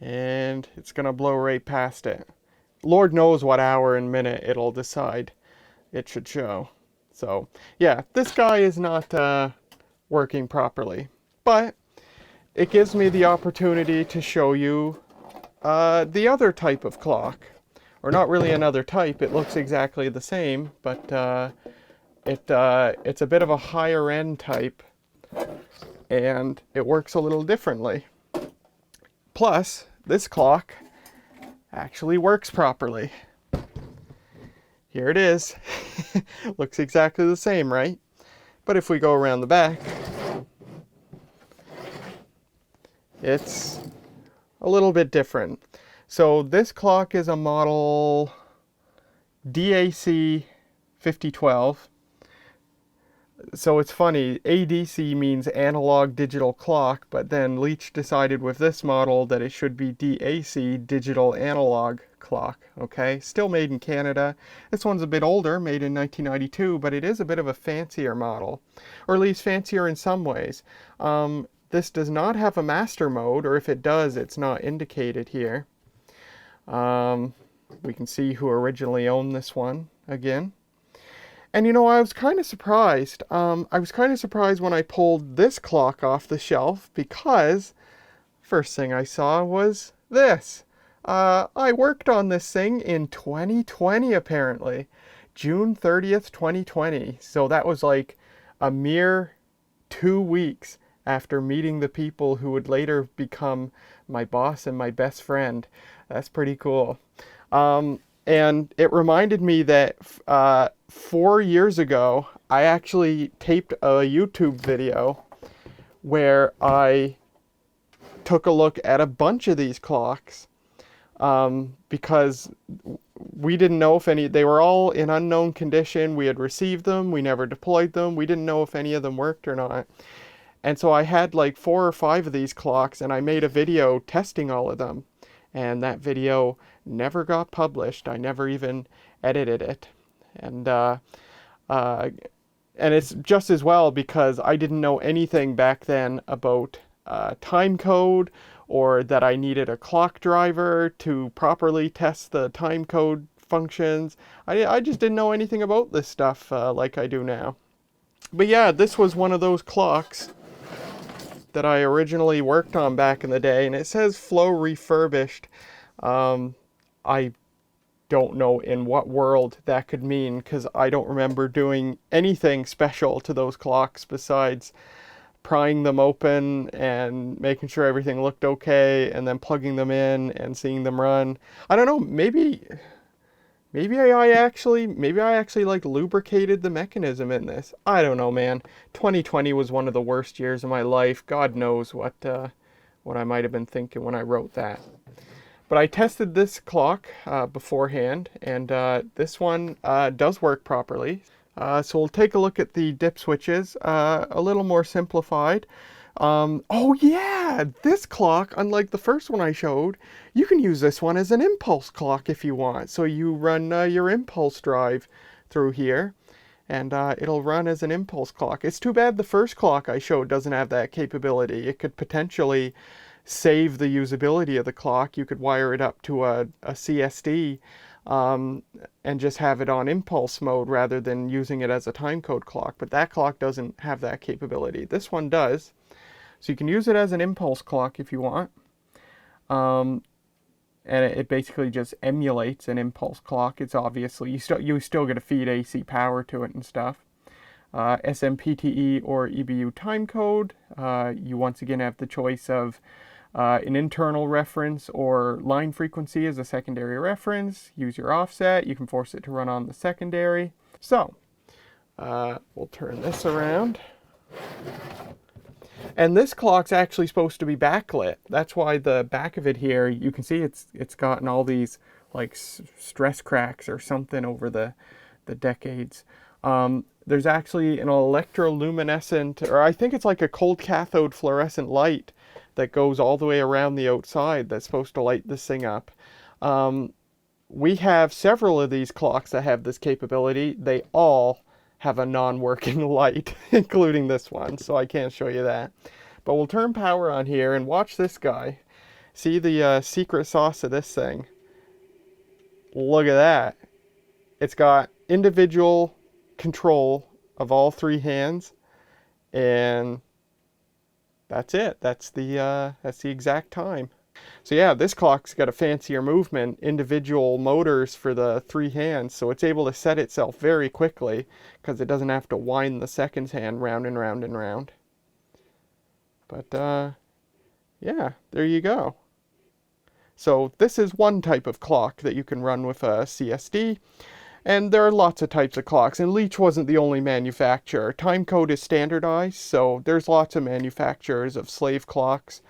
S1: And it's gonna blow right past it. Lord knows what hour and minute it'll decide it should show. So yeah, this guy is not working properly, but it gives me the opportunity to show you the other type of clock. Or not really another type, it looks exactly the same, but it's a bit of a higher end type, and it works a little differently. Plus, this clock actually works properly. Here it is. Looks exactly the same, right? But if we go around the back, it's a little bit different. So this clock is a model DAC 5012. So it's funny, ADC means analog digital clock, but then Leitch decided with this model that it should be DAC, digital analog clock, okay? Still made in Canada. This one's a bit older, made in 1992, but it is a bit of a fancier model, or at least fancier in some ways. This does not have a master mode, or if it does, it's not indicated here. We can see who originally owned this one again. And you know, I was kind of surprised. I was kind of surprised when I pulled this clock off the shelf, because first thing I saw was this. I worked on this thing in 2020 apparently. June 30th, 2020. So that was like a mere 2 weeks after meeting the people who would later become my boss and my best friend. That's pretty cool. And it reminded me that 4 years ago, I actually taped a YouTube video where I took a look at a bunch of these clocks, because we didn't know if they were all in unknown condition. We had received them, we never deployed them, we didn't know if any of them worked or not. And so I had like 4 or 5 of these clocks, and I made a video testing all of them. And that video never got published. I never even edited it. And it's just as well, because I didn't know anything back then about time code, or that I needed a clock driver to properly test the time code functions. I just didn't know anything about this stuff like I do now. But yeah, this was one of those clocks that I originally worked on back in the day, and it says Flow refurbished. I don't know in what world that could mean, because I don't remember doing anything special to those clocks besides prying them open and making sure everything looked okay, and then plugging them in and seeing them run. I don't know, maybe I actually like lubricated the mechanism in this. I don't know, man. 2020 was one of the worst years of my life. God knows what I might have been thinking when I wrote that. But I tested this clock beforehand, and this one does work properly. So we'll take a look at the dip switches, a little more simplified. Oh yeah, this clock, unlike the first one I showed, you can use this one as an impulse clock if you want. So you run your impulse drive through here, and it'll run as an impulse clock. It's too bad the first clock I showed doesn't have that capability. It could potentially save the usability of the clock. You could wire it up to a CSD and just have it on impulse mode rather than using it as a timecode clock. But that clock doesn't have that capability. This one does. So you can use it as an impulse clock if you want. And it basically just emulates an impulse clock. It's obviously, you still get to feed AC power to it and stuff. SMPTE or EBU timecode. You once again have the choice of an internal reference or line frequency as a secondary reference. Use your offset. You can force it to run on the secondary. So we'll turn this around. And this clock's actually supposed to be backlit. That's why the back of it here, you can see it's gotten all these like stress cracks or something over the decades. There's actually an electroluminescent, or I think it's like a cold cathode fluorescent light that goes all the way around the outside that's supposed to light this thing up. We have several of these clocks that have this capability. They all have a non-working light, including this one, so I can't show you that. But we'll turn power on here and watch this guy. See the secret sauce of this thing. Look at that. It's got individual control of all three hands, and that's it. That's the exact time. So yeah, this clock's got a fancier movement, individual motors for the three hands, so it's able to set itself very quickly because it doesn't have to wind the seconds hand round and round and round. But yeah, there you go. So this is one type of clock that you can run with a CSD. And there are lots of types of clocks, and Leitch wasn't the only manufacturer. Timecode is standardized, so there's lots of manufacturers of slave clocks.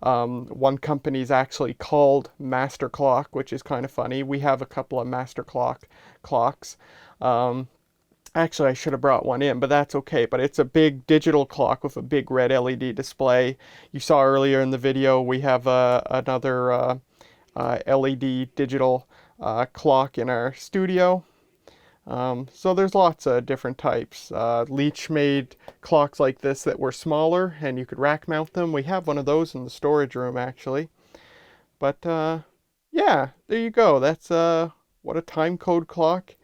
S1: One company is actually called Master Clock, which is kind of funny. We have a couple of Master clocks. Actually, I should have brought one in, but that's okay. But it's a big digital clock with a big red LED display. You saw earlier in the video, we have another LED digital clock in our studio. So there's lots of different types. Leitch made clocks like this that were smaller and you could rack mount them. We have one of those in the storage room actually. But yeah, there you go. That's what a timecode clock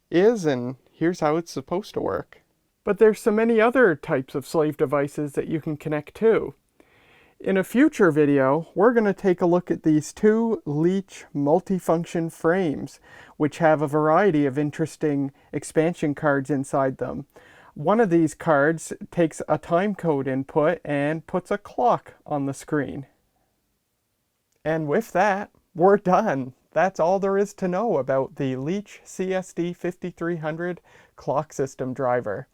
S1: is, and here's how it's supposed to work. But there's so many other types of slave devices that you can connect to. In a future video, we're going to take a look at these two Leitch multifunction frames, which have a variety of interesting expansion cards inside them. One of these cards takes a timecode input and puts a clock on the screen. And with that, we're done. That's all there is to know about the Leitch CSD-5300 clock system driver.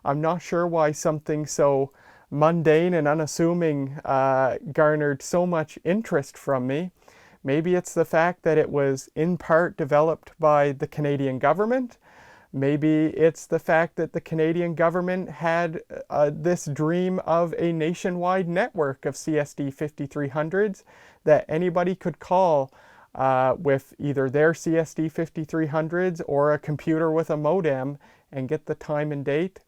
S1: I'm not sure why something so mundane and unassuming garnered so much interest from me. Maybe it's the fact that it was in part developed by the Canadian government. Maybe it's the fact that the Canadian government had this dream of a nationwide network of CSD-5300s that anybody could call with either their CSD-5300s or a computer with a modem and get the time and date.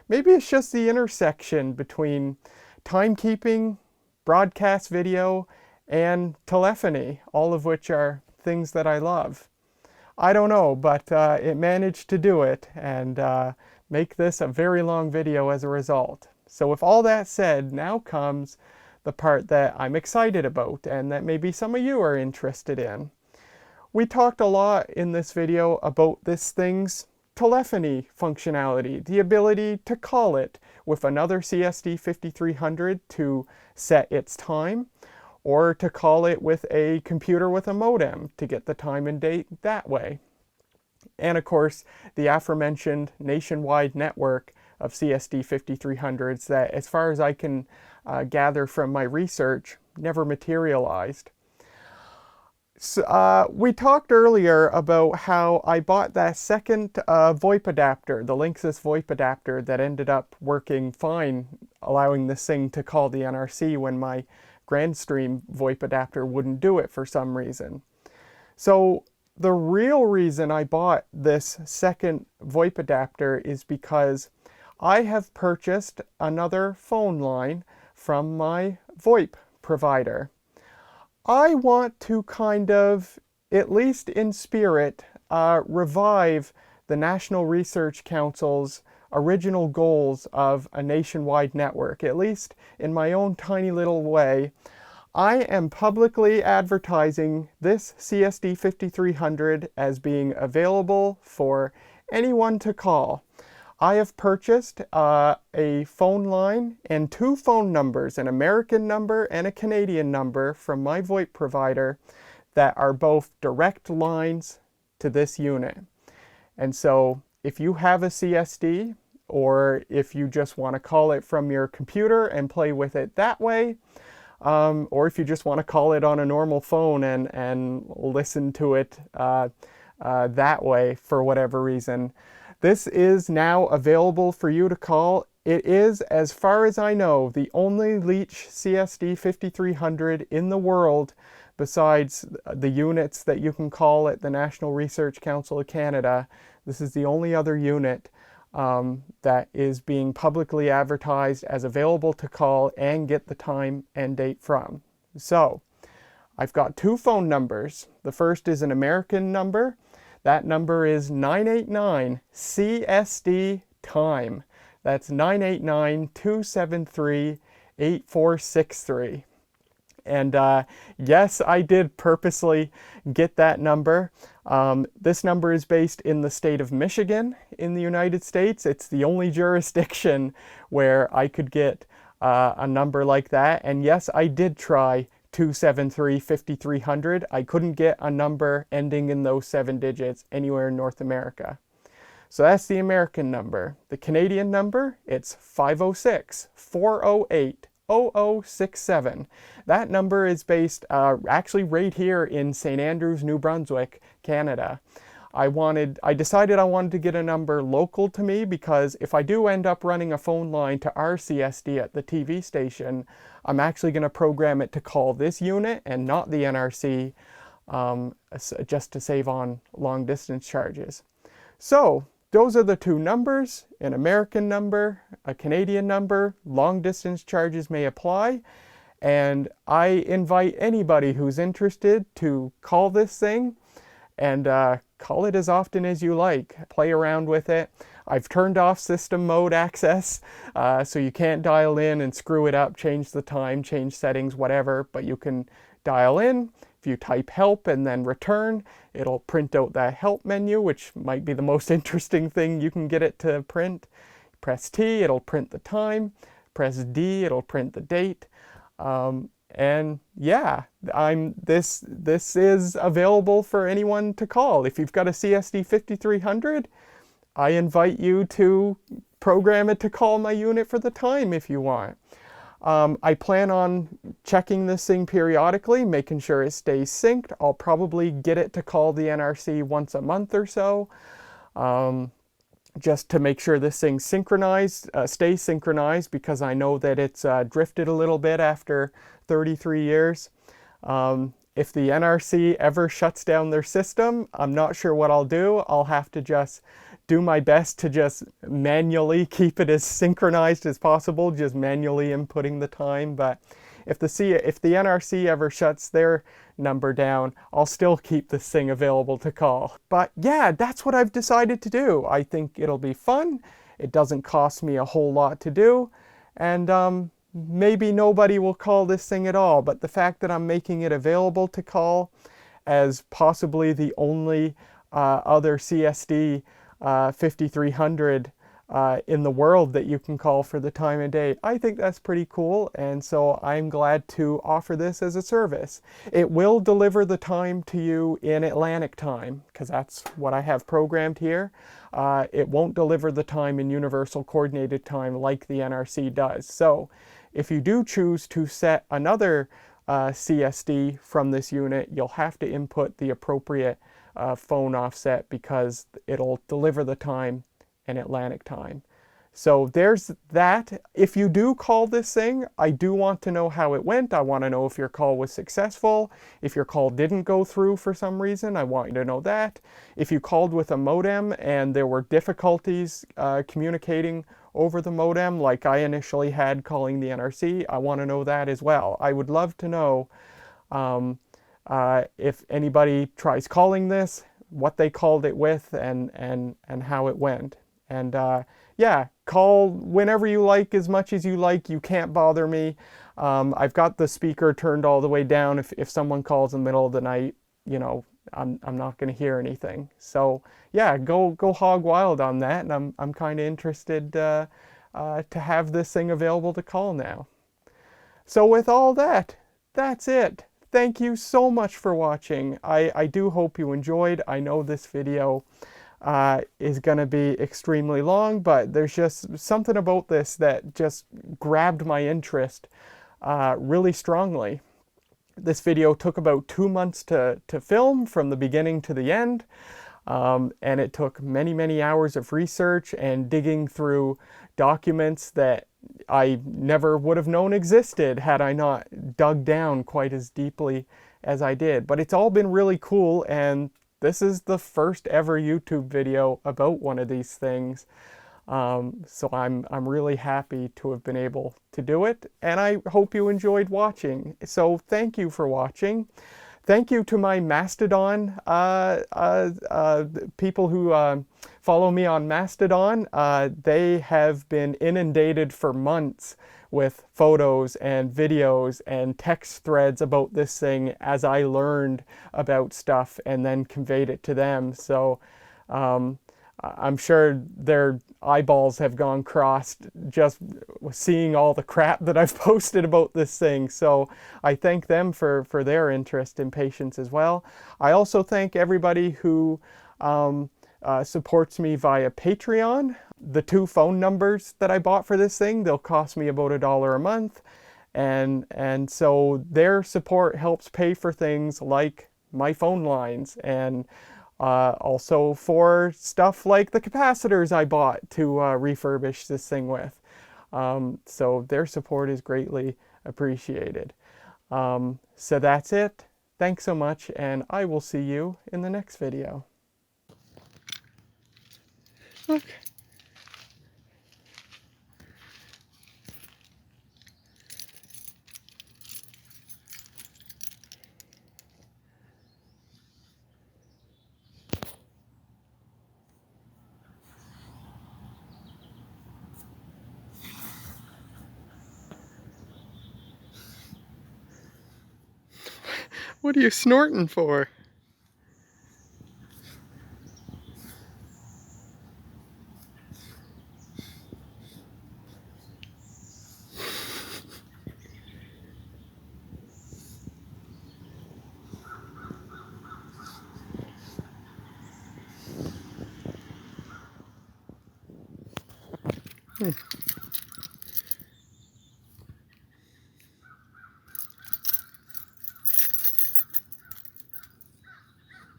S1: Maybe it's just the intersection between timekeeping, broadcast video, and telephony, all of which are things that I love. I don't know, but it managed to do it and make this a very long video as a result. So with all that said, now comes the part that I'm excited about and that maybe some of you are interested in. We talked a lot in this video about this thing's telephony functionality, the ability to call it with another CSD-5300 to set its time, or to call it with a computer with a modem to get the time and date that way. And of course, the aforementioned nationwide network of CSD-5300s that, as far as I can gather from my research, never materialized. So, we talked earlier about how I bought that second VoIP adapter, the Linksys VoIP adapter, that ended up working fine, allowing this thing to call the NRC when my Grandstream VoIP adapter wouldn't do it for some reason. So the real reason I bought this second VoIP adapter is because I have purchased another phone line from my VoIP provider. I want to kind of, at least in spirit, revive the National Research Council's original goals of a nationwide network, at least in my own tiny little way. I am publicly advertising this CSD-5300 as being available for anyone to call. I have purchased a phone line and two phone numbers, an American number and a Canadian number from my VoIP provider that are both direct lines to this unit. And so if you have a CSD, or if you just want to call it from your computer and play with it that way, or if you just want to call it on a normal phone and listen to it that way for whatever reason, This is now available for you to call. It is, as far as I know, the only Leitch CSD-5300 in the world, besides the units that you can call at the National Research Council of Canada. This is the only other unit that is being publicly advertised as available to call and get the time and date from. So, I've got two phone numbers. The first is an American number. That number is 989 CSD-TIME. That's 989-273-8463. And yes, I did purposely get that number. This number is based in the state of Michigan in the United States. It's the only jurisdiction where I could get a number like that. And yes, I did try 273-5300. I couldn't get a number ending in those 7 digits anywhere in North America. So that's the American number. The Canadian number, it's 506-408-0067. That number is based actually right here in St. Andrews, New Brunswick, Canada. I decided I wanted to get a number local to me because if I do end up running a phone line to our CSD at the TV station, I'm actually going to program it to call this unit and not the NRC, just to save on long distance charges. So those are the two numbers, an American number, a Canadian number. Long distance charges may apply. And I invite anybody who's interested to call this thing and call it as often as you like. Play around with it. I've turned off system mode access, so you can't dial in and screw it up, change the time, change settings, whatever, but you can dial in. If you type help and then return, it'll print out that help menu, which might be the most interesting thing you can get it to print. Press T, it'll print the time. Press D, it'll print the date. And yeah, this is available for anyone to call. If you've got a CSD-5300, I invite you to program it to call my unit for the time if you want. I plan on checking this thing periodically, making sure it stays synced. I'll probably get it to call the NRC once a month or so, just to make sure this thing stays synchronized, because I know that it's drifted a little bit after 33 years. If the NRC ever shuts down their system, I'm not sure what I'll do. I'll have to just do my best to just manually keep it as synchronized as possible, just manually inputting the time. But if the NRC ever shuts their number down, I'll still keep this thing available to call. But yeah, that's what I've decided to do. I think it'll be fun. It doesn't cost me a whole lot to do. And maybe nobody will call this thing at all. But the fact that I'm making it available to call as possibly the only other CSD 5300 in the world that you can call for the time and date, I think that's pretty cool, and so I'm glad to offer this as a service. It will deliver the time to you in Atlantic time, because that's what I have programmed here. It won't deliver the time in Universal Coordinated Time like the NRC does. So if you do choose to set another CSD from this unit, you'll have to input the appropriate phone offset, because it'll deliver the time in Atlantic time. So there's that. If you do call this thing, I do want to know how it went. I want to know if your call was successful. If your call didn't go through for some reason, I want you to know that. If you called with a modem and there were difficulties communicating over the modem, like I initially had calling the NRC, I want to know that as well. I would love to know if anybody tries calling this, what they called it with, and how it went. And yeah, call whenever you like, as much as you like. You can't bother me. I've got the speaker turned all the way down. If someone calls in the middle of the night, you know, I'm not going to hear anything. So yeah, go hog wild on that. And I'm kind of interested to have this thing available to call now. So with all that, that's it. Thank you so much for watching. I do hope you enjoyed. I know this video is going to be extremely long, but there's just something about this that just grabbed my interest really strongly. This video took about 2 months to film from the beginning to the end. And it took many, many hours of research and digging through documents that I never would have known existed had I not dug down quite as deeply as I did. But it's all been really cool, and this is the first ever YouTube video about one of these things. So I'm really happy to have been able to do it, and I hope you enjoyed watching. So thank you for watching. Thank you to my Mastodon people who follow me on Mastodon. They have been inundated for months with photos and videos and text threads about this thing as I learned about stuff and then conveyed it to them. So I'm sure their eyeballs have gone crossed just seeing all the crap that I've posted about this thing. So I thank them for their interest and patience as well. I also thank everybody who supports me via Patreon. The 2 phone numbers that I bought for this thing, they'll cost me about $1 a month. And so their support helps pay for things like my phone lines and also for stuff like the capacitors I bought to refurbish this thing with. So their support is greatly appreciated. So that's it. Thanks so much, and I will see you in the next video. Okay. What are you snorting for?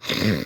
S1: Hmm.